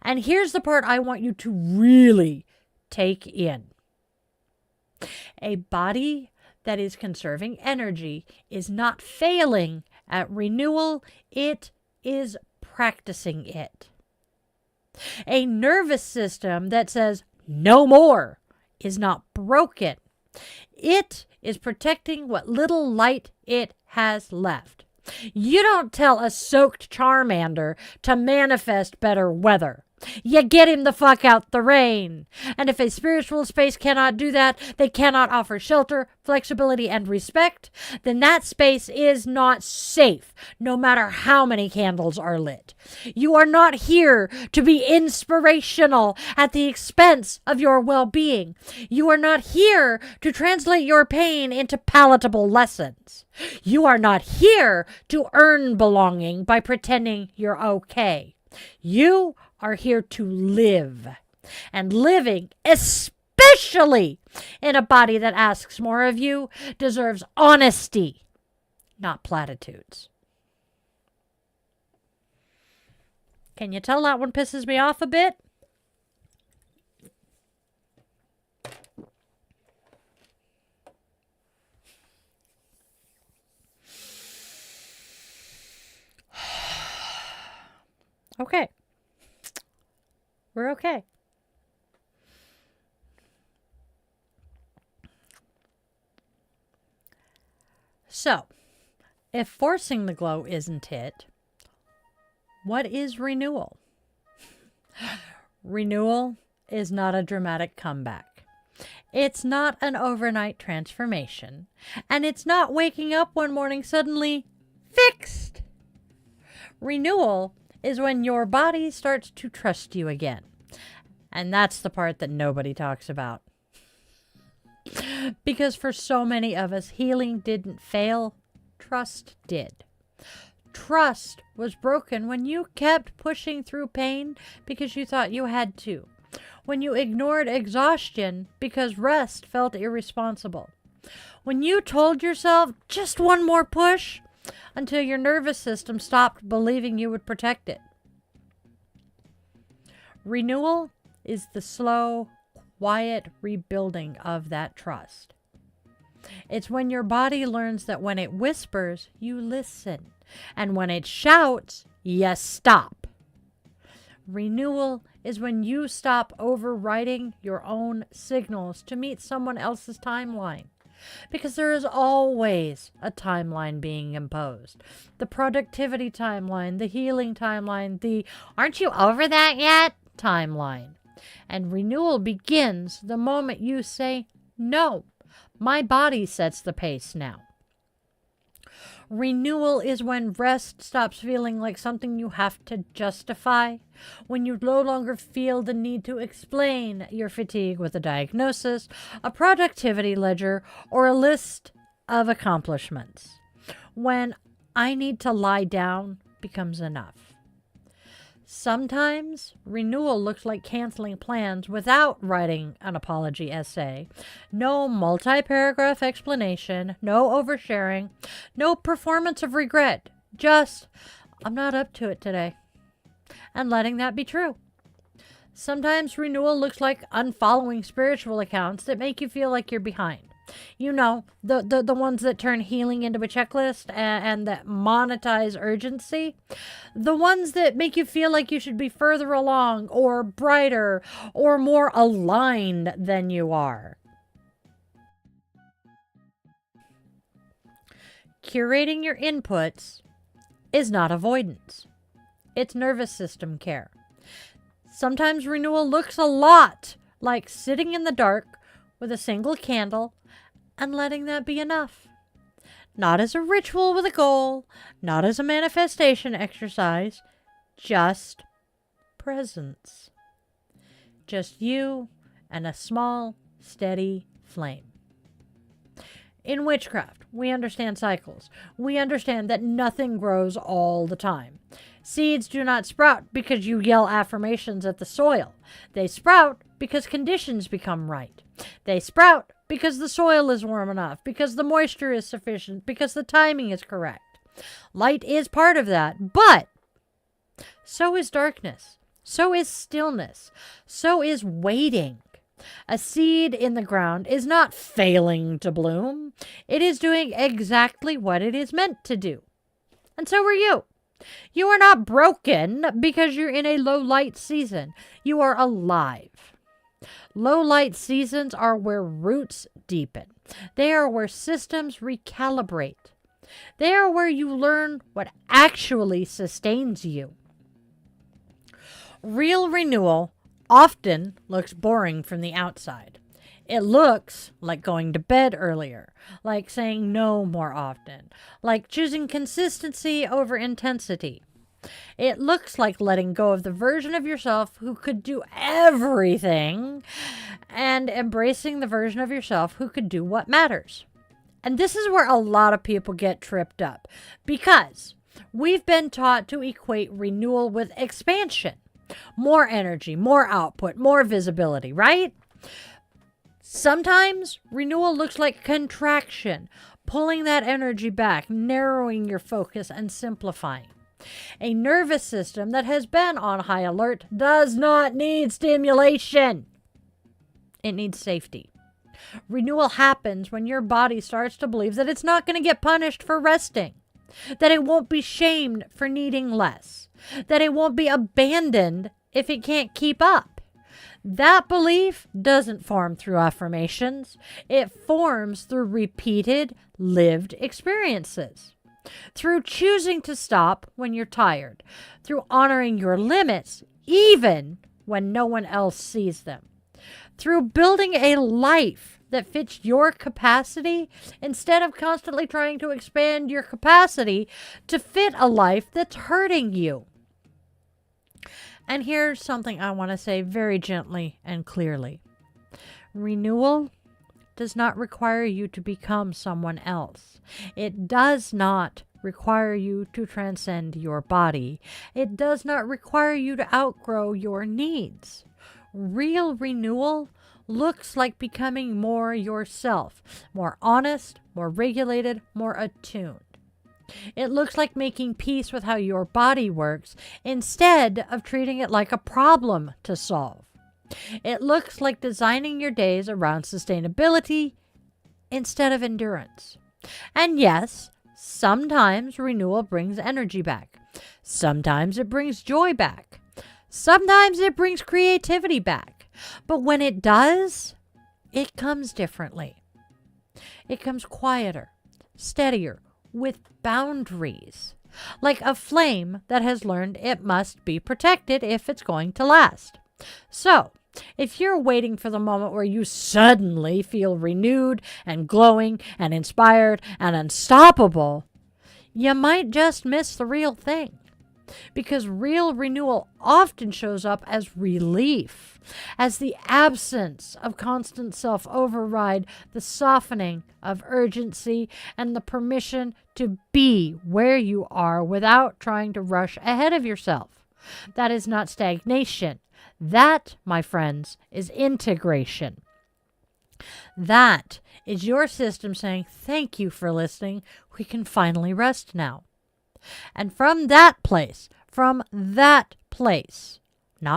S1: And here's the part I want you to really take in. A body that is conserving energy is not failing at renewal, it is practicing it. A nervous system that says no more is not broken. It is protecting what little light it has left. You don't tell a soaked Charmander to manifest better weather. You get him the fuck out the rain. And if a spiritual space cannot do that, they cannot offer shelter, flexibility, and respect, then that space is not safe, no matter how many candles are lit. You are not here to be inspirational at the expense of your well-being. You are not here to translate your pain into palatable lessons. You are not here to earn belonging by pretending you're okay. You are here to live. And living, especially in a body that asks more of you, deserves honesty, not platitudes. Can you tell that one pisses me off a bit? Okay. We're okay. So, if forcing the glow isn't it, what is renewal? Renewal is not a dramatic comeback. It's not an overnight transformation. And it's not waking up one morning suddenly fixed. Renewal is when your body starts to trust you again. And that's the part that nobody talks about. Because for so many of us, healing didn't fail, trust did. Trust was broken when you kept pushing through pain because you thought you had to. When you ignored exhaustion because rest felt irresponsible. When you told yourself just one more push until your nervous system stopped believing you would protect it. Renewal is the slow, quiet rebuilding of that trust. It's when your body learns that when it whispers, you listen. And when it shouts, you stop. Renewal is when you stop overriding your own signals to meet someone else's timeline. Because there is always a timeline being imposed. The productivity timeline, the healing timeline, the aren't you over that yet timeline. And renewal begins the moment you say, no, my body sets the pace now. Renewal is when rest stops feeling like something you have to justify, when you no longer feel the need to explain your fatigue with a diagnosis, a productivity ledger, or a list of accomplishments. When I need to lie down becomes enough. Sometimes renewal looks like canceling plans without writing an apology essay. No multi-paragraph explanation, no oversharing, no performance of regret. Just, I'm not up to it today. And letting that be true. Sometimes renewal looks like unfollowing spiritual accounts that make you feel like you're behind. You know, the ones that turn healing into a checklist and that monetize urgency. The ones that make you feel like you should be further along or brighter or more aligned than you are. Curating your inputs is not avoidance. It's nervous system care. Sometimes renewal looks a lot like sitting in the dark with a single candle and letting that be enough. Not as a ritual with a goal, not as a manifestation exercise, just presence. Just you and a small, steady flame. In witchcraft, we understand cycles. We understand that nothing grows all the time. Seeds do not sprout because you yell affirmations at the soil. They sprout because conditions become right. They sprout because the soil is warm enough, because the moisture is sufficient, because the timing is correct. Light is part of that, but so is darkness. So is stillness. So is waiting. A seed in the ground is not failing to bloom. It is doing exactly what it is meant to do. And so are you. You are not broken because you're in a low light season. You are alive. Low light seasons are where roots deepen. They are where systems recalibrate. They are where you learn what actually sustains you. Real renewal often looks boring from the outside. It looks like going to bed earlier, like saying no more often, like choosing consistency over intensity. It looks like letting go of the version of yourself who could do everything and embracing the version of yourself who could do what matters. And this is where a lot of people get tripped up because we've been taught to equate renewal with expansion. More energy, more output, more visibility, right? Sometimes renewal looks like contraction, pulling that energy back, narrowing your focus, and simplifying. A nervous system that has been on high alert does not need stimulation. It needs safety. Renewal happens when your body starts to believe that it's not going to get punished for resting, that it won't be shamed for needing less, that it won't be abandoned if it can't keep up. That belief doesn't form through affirmations. It forms through repeated, lived experiences. Through choosing to stop when you're tired. Through honoring your limits, even when no one else sees them. Through building a life that fits your capacity instead of constantly trying to expand your capacity to fit a life that's hurting you. And here's something I want to say very gently and clearly. Renewal does not require you to become someone else. It does not require you to transcend your body. It does not require you to outgrow your needs. Real renewal looks like becoming more yourself, more honest, more regulated, more attuned. It looks like making peace with how your body works instead of treating it like a problem to solve. It looks like designing your days around sustainability instead of endurance. And yes, sometimes renewal brings energy back. Sometimes it brings joy back. Sometimes it brings creativity back. But when it does, it comes differently. It comes quieter, steadier, with boundaries. Like a flame that has learned it must be protected if it's going to last. So, if you're waiting for the moment where you suddenly feel renewed and glowing and inspired and unstoppable, you might just miss the real thing. Because real renewal often shows up as relief, as the absence of constant self-override, the softening of urgency, and the permission to be where you are without trying to rush ahead of yourself. That is not stagnation. That, my friends, is integration. That is your system saying, thank you for listening. We can finally rest now. And from that place, not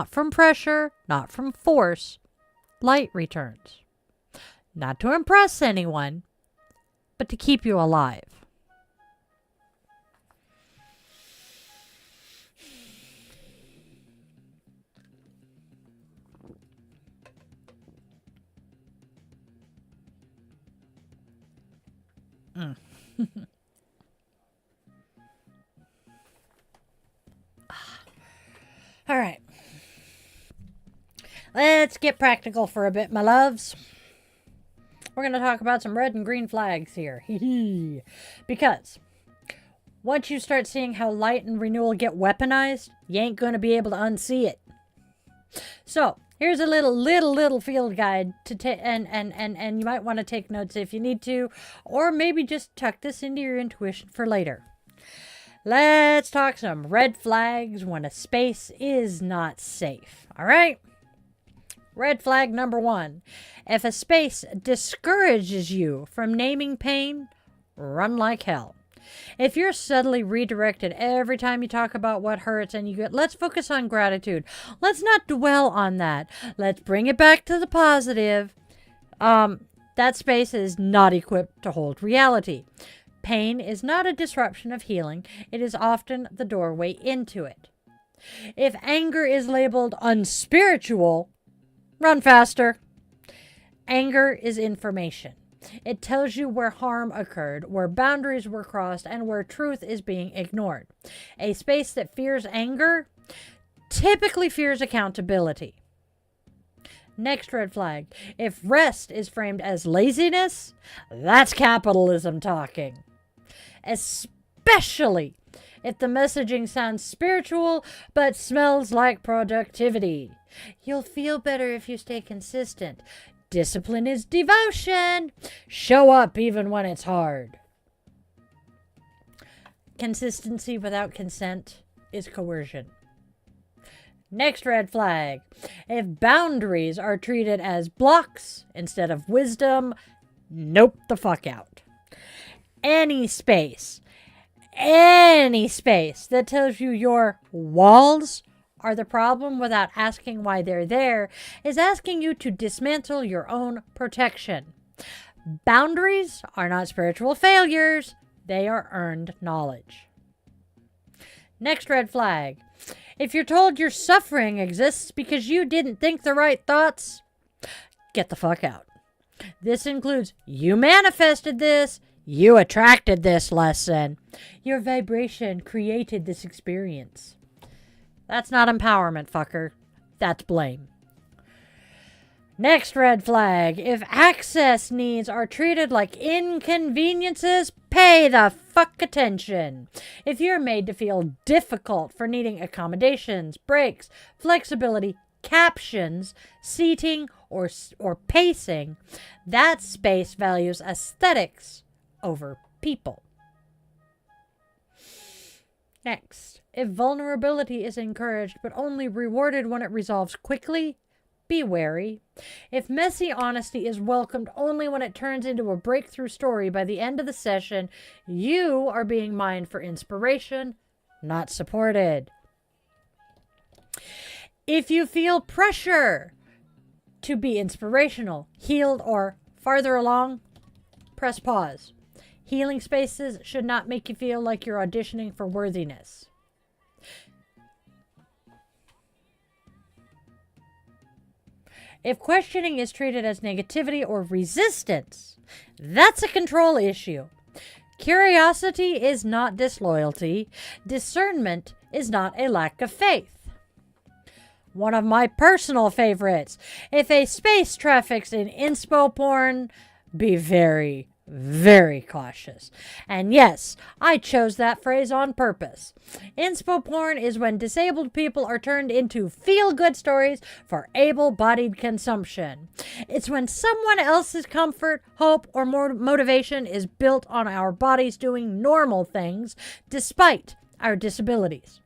S1: from pressure, not from force, light returns. Not to impress anyone, but to keep you alive. All right. Let's get practical for a bit, my loves. We're going to talk about some red and green flags here. Because once you start seeing how light and renewal get weaponized, you ain't going to be able to unsee it. So, here's a little field guide to and you might want to take notes if you need to, or maybe just tuck this into your intuition for later. Let's talk some red flags when a space is not safe. All right? Red flag number 1. If a space discourages you from naming pain, run like hell. If you're subtly redirected every time you talk about what hurts and you get, let's focus on gratitude. Let's not dwell on that. Let's bring it back to the positive. That space is not equipped to hold reality. Pain is not a disruption of healing. It is often the doorway into it. If anger is labeled unspiritual, run faster. Anger is information. It tells you where harm occurred, where boundaries were crossed, and where truth is being ignored. A space that fears anger typically fears accountability. Next red flag. If rest is framed as laziness, that's capitalism talking. Especially if the messaging sounds spiritual but smells like productivity. You'll feel better if you stay consistent. Discipline is devotion. Show up even when it's hard. Consistency without consent is coercion. Next red flag. If boundaries are treated as blocks instead of wisdom, nope the fuck out. Any space that tells you your walls are the problem without asking why they're there is asking you to dismantle your own protection. Boundaries are not spiritual failures. They are earned knowledge. Next red flag. If you're told your suffering exists because you didn't think the right thoughts, get the fuck out. This includes you manifested this, you attracted this lesson, your vibration created this experience. That's not empowerment, fucker. That's blame. Next red flag. If access needs are treated like inconveniences, pay the fuck attention. If you're made to feel difficult for needing accommodations, breaks, flexibility, captions, seating, or pacing, that space values aesthetics over people. Next, if vulnerability is encouraged but only rewarded when it resolves quickly, be wary. If messy honesty is welcomed only when it turns into a breakthrough story by the end of the session, you are being mined for inspiration, not supported. If you feel pressure to be inspirational, healed, or farther along, press pause. Healing spaces should not make you feel like you're auditioning for worthiness. If questioning is treated as negativity or resistance, that's a control issue. Curiosity is not disloyalty. Discernment is not a lack of faith. One of my personal favorites. If a space traffics in inspo porn, be very, very cautious. And yes, I chose that phrase on purpose. Inspo porn is when disabled people are turned into feel-good stories for able-bodied consumption. It's when someone else's comfort, hope, or motivation is built on our bodies doing normal things despite our disabilities.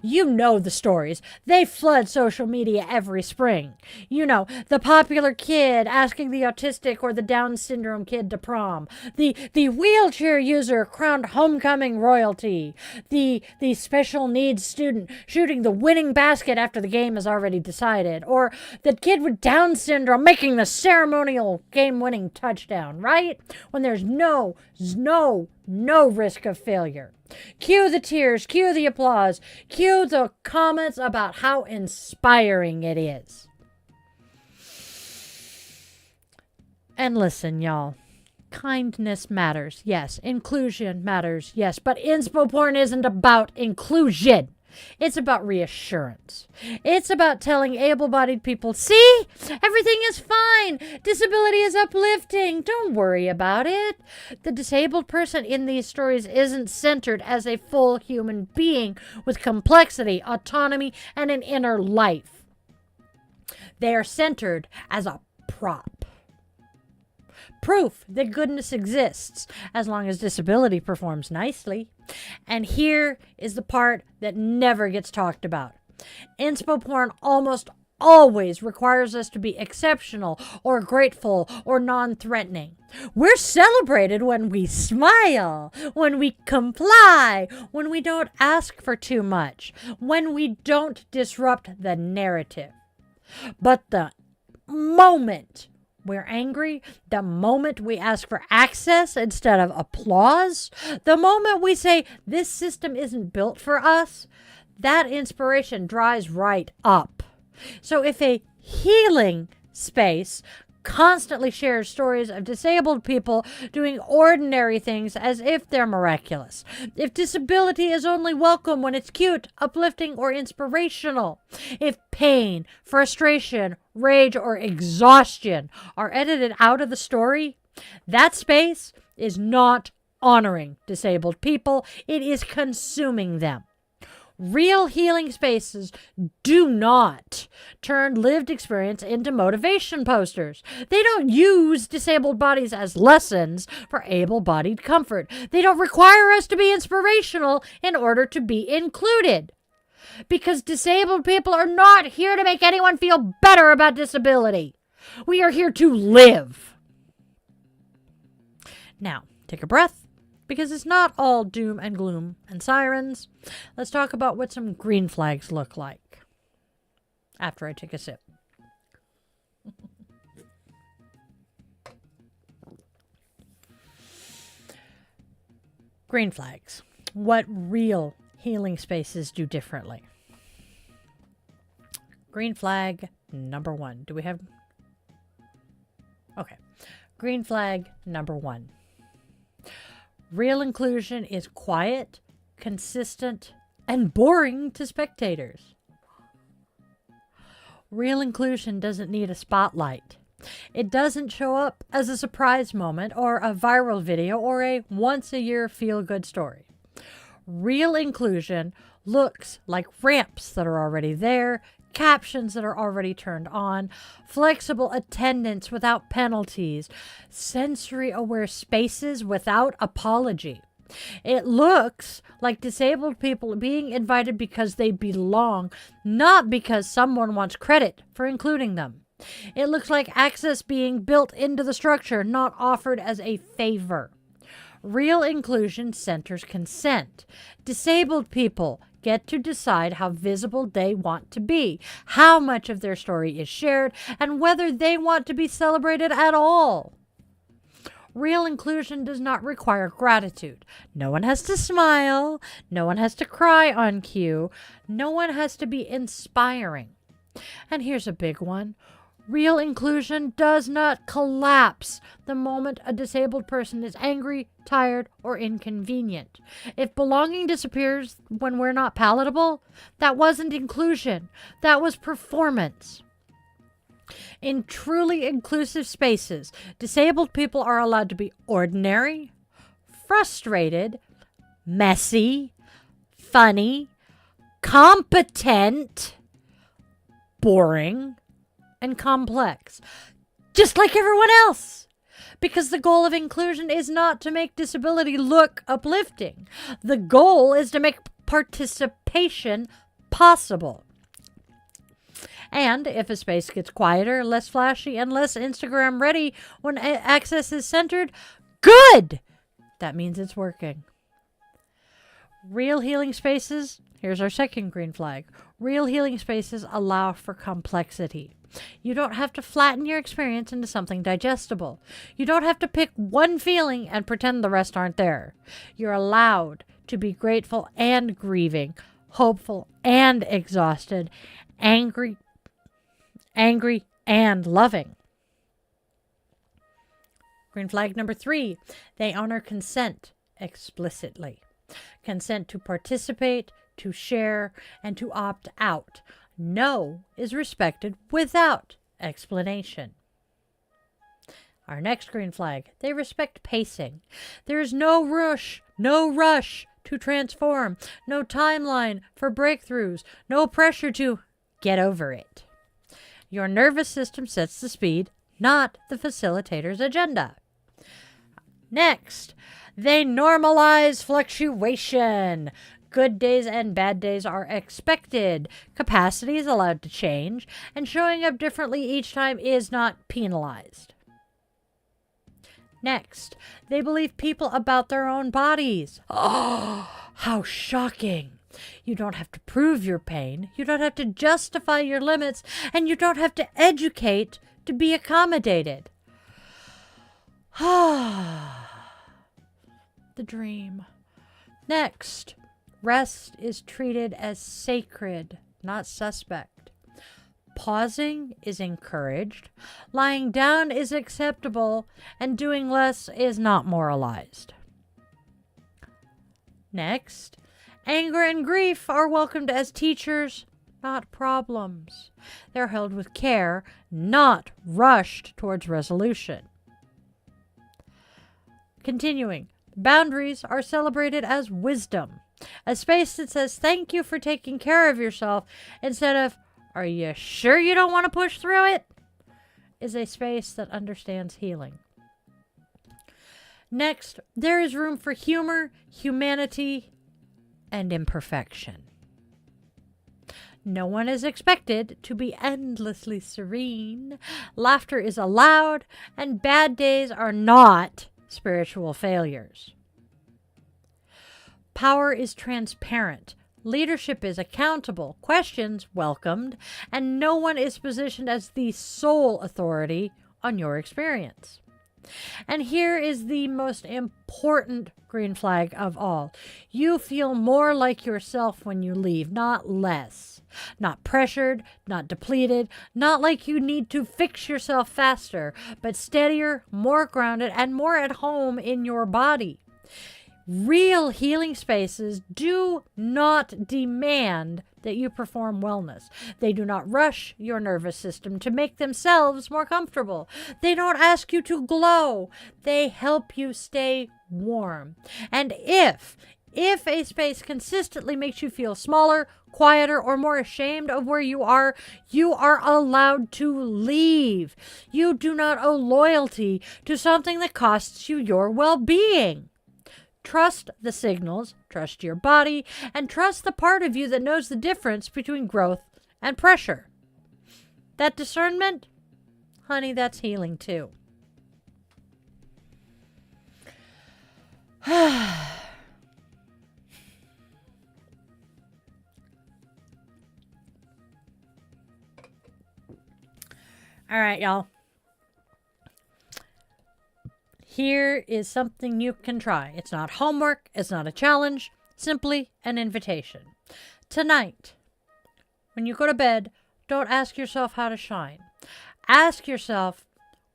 S1: You know the stories. They flood social media every spring. You know, the popular kid asking the autistic or the Down syndrome kid to prom. The wheelchair user crowned homecoming royalty. The special needs student shooting the winning basket after the game is already decided. Or the kid with Down syndrome making the ceremonial game-winning touchdown, right? When there's no risk of failure. Cue the tears, cue the applause, cue the comments about how inspiring it is. And listen, y'all. Kindness matters, yes. Inclusion matters, yes. But inspo porn isn't about inclusion. It's about reassurance. It's about telling able-bodied people, see, everything is fine. Disability is uplifting. Don't worry about it. The disabled person in these stories isn't centered as a full human being with complexity, autonomy, and an inner life. They are centered as a prop. Proof that goodness exists as long as disability performs nicely. And here is the part that never gets talked about. Inspo porn almost always requires us to be exceptional or grateful or non-threatening. We're celebrated when we smile, when we comply, when we don't ask for too much, when we don't disrupt the narrative. But the moment we're angry, the moment we ask for access instead of applause, the moment we say this system isn't built for us, that inspiration dries right up. So if a healing space constantly shares stories of disabled people doing ordinary things as if they're miraculous, if disability is only welcome when it's cute, uplifting, or inspirational, if pain, frustration, rage, or exhaustion are edited out of the story, that space is not honoring disabled people. It is consuming them. Real healing spaces do not turn lived experience into motivation posters. They don't use disabled bodies as lessons for able-bodied comfort. They don't require us to be inspirational in order to be included. Because disabled people are not here to make anyone feel better about disability. We are here to live. Now, take a breath. Because it's not all doom and gloom and sirens. Let's talk about what some green flags look like. After I take a sip. Green flags. What real healing spaces do differently. Green flag number 1. Do we have... Okay. Green flag number 1. Real inclusion is quiet, consistent, and boring to spectators. Real inclusion doesn't need a spotlight. It doesn't show up as a surprise moment or a viral video or a once-a-year feel-good story. Real inclusion looks like ramps that are already there, captions that are already turned on, flexible attendance without penalties, sensory-aware spaces without apology. It looks like disabled people being invited because they belong, not because someone wants credit for including them. It looks like access being built into the structure, not offered as a favor. Real inclusion centers consent. Disabled people get to decide how visible they want to be, how much of their story is shared, and whether they want to be celebrated at all. Real inclusion does not require gratitude. No one has to smile. No one has to cry on cue. No one has to be inspiring. And here's a big one. Real inclusion does not collapse the moment a disabled person is angry, tired, or inconvenient. If belonging disappears when we're not palatable, that wasn't inclusion. That was performance. In truly inclusive spaces, disabled people are allowed to be ordinary, frustrated, messy, funny, competent, boring, and complex, just like everyone else. Because the goal of inclusion is not to make disability look uplifting. The goal is to make participation possible. And if a space gets quieter, less flashy, and less Instagram ready when access is centered, good! That means it's working. Real healing spaces, here's our second green flag. Real healing spaces allow for complexity. You don't have to flatten your experience into something digestible. You don't have to pick one feeling and pretend the rest aren't there. You're allowed to be grateful and grieving, hopeful and exhausted, angry and loving. Green flag number 3, they honor consent explicitly. Consent to participate, to share, and to opt out. No is respected without explanation. Our next green flag, they respect pacing. There is no rush to transform, no timeline for breakthroughs, no pressure to get over it. Your nervous system sets the speed, not the facilitator's agenda. Next, they normalize fluctuation. Good days and bad days are expected. Capacity is allowed to change, and showing up differently each time is not penalized. Next, they believe people about their own bodies. Oh, how shocking. You don't have to prove your pain. You don't have to justify your limits, and you don't have to educate to be accommodated. The dream. Next, rest is treated as sacred, not suspect. Pausing is encouraged, lying down is acceptable, and doing less is not moralized. Next, anger and grief are welcomed as teachers, not problems. They're held with care, not rushed towards resolution. Continuing, boundaries are celebrated as wisdom. A space that says thank you for taking care of yourself instead of, are you sure you don't want to push through it? Is a space that understands healing. Next, there is room for humor, humanity, and imperfection. No one is expected to be endlessly serene. Laughter is allowed, and bad days are not spiritual failures. Power is transparent. Leadership is accountable. Questions welcomed, and no one is positioned as the sole authority on your experience. And here is the most important green flag of all. You feel more like yourself when you leave, not less. Not pressured, not depleted, not like you need to fix yourself faster, but steadier, more grounded, and more at home in your body. Real healing spaces do not demand that you perform wellness. They do not rush your nervous system to make themselves more comfortable. They don't ask you to glow. They help you stay warm. And if a space consistently makes you feel smaller, quieter, or more ashamed of where you are allowed to leave. You do not owe loyalty to something that costs you your well-being. Trust the signals, trust your body, and trust the part of you that knows the difference between growth and pressure. That discernment, honey, that's healing too. All right, y'all. Here is something you can try. It's not homework. It's not a challenge. Simply an invitation. Tonight, when you go to bed, don't ask yourself how to shine. Ask yourself,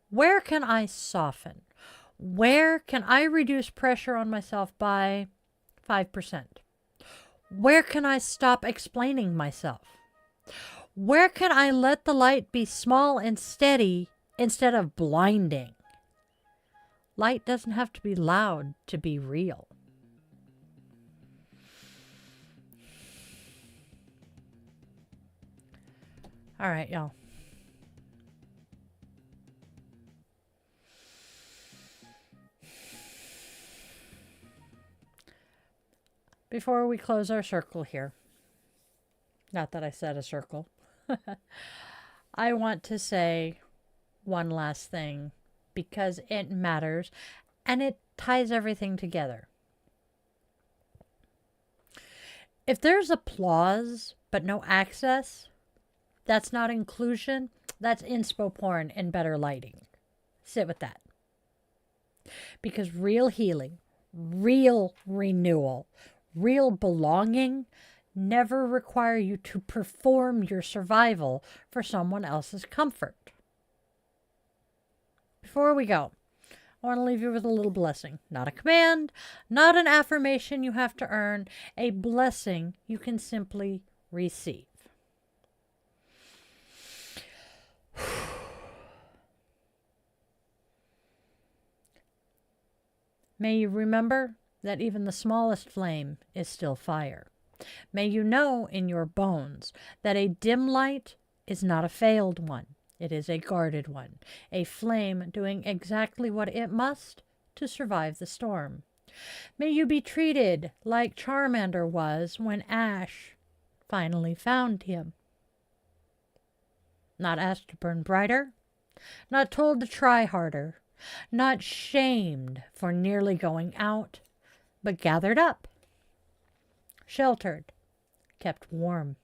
S1: where can I soften? Where can I reduce pressure on myself by 5%? Where can I stop explaining myself? Where can I let the light be small and steady instead of blinding? Light doesn't have to be loud to be real. All right, y'all. Before we close our circle here, not that I said a circle, I want to say one last thing because it matters and it ties everything together. If there's applause but no access, that's not inclusion, that's inspo porn and better lighting. Sit with that. Because real healing, real renewal, real belonging never require you to perform your survival for someone else's comfort. Before we go, I want to leave you with a little blessing. Not a command, not an affirmation you have to earn, a blessing you can simply receive. May you remember that even the smallest flame is still fire. May you know in your bones that a dim light is not a failed one. It is a guarded one, a flame doing exactly what it must to survive the storm. May you be treated like Charmander was when Ash finally found him. Not asked to burn brighter, not told to try harder, not shamed for nearly going out, but gathered up, sheltered, kept warm.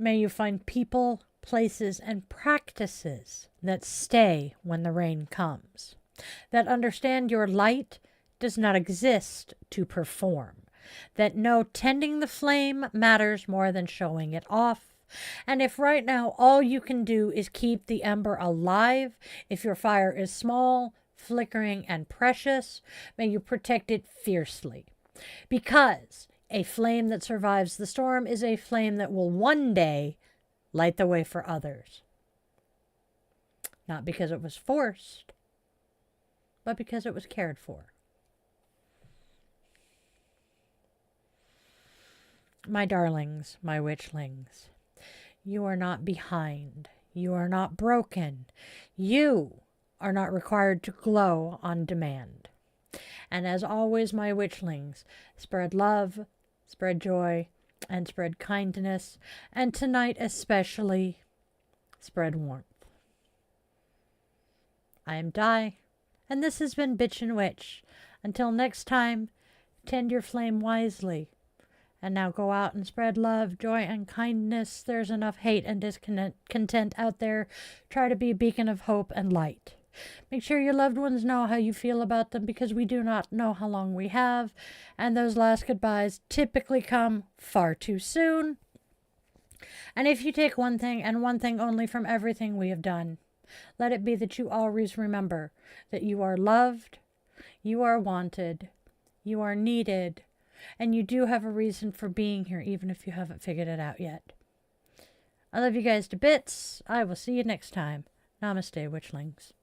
S1: May you find people, places, and practices that stay when the rain comes, that understand your light does not exist to perform, that know tending the flame matters more than showing it off. And if right now all you can do is keep the ember alive, if your fire is small, flickering, and precious, may you protect it fiercely. Because a flame that survives the storm is a flame that will one day light the way for others. Not because it was forced, but because it was cared for. My darlings, my witchlings, you are not behind. You are not broken. You are not required to glow on demand. And as always, my witchlings, spread love, spread joy, and spread kindness, and tonight especially, spread warmth. I am Di, and this has been Bitchin Witch. Until next time, tend your flame wisely. And now go out and spread love, joy, and kindness. There's enough hate and discontent out there. Try to be a beacon of hope and light. Make sure your loved ones know how you feel about them, because we do not know how long we have. And those last goodbyes typically come far too soon. And if you take one thing and one thing only from everything we have done, let it be that you always remember that you are loved, you are wanted, you are needed, and you do have a reason for being here, even if you haven't figured it out yet. I love you guys to bits. I will see you next time. Namaste, witchlings.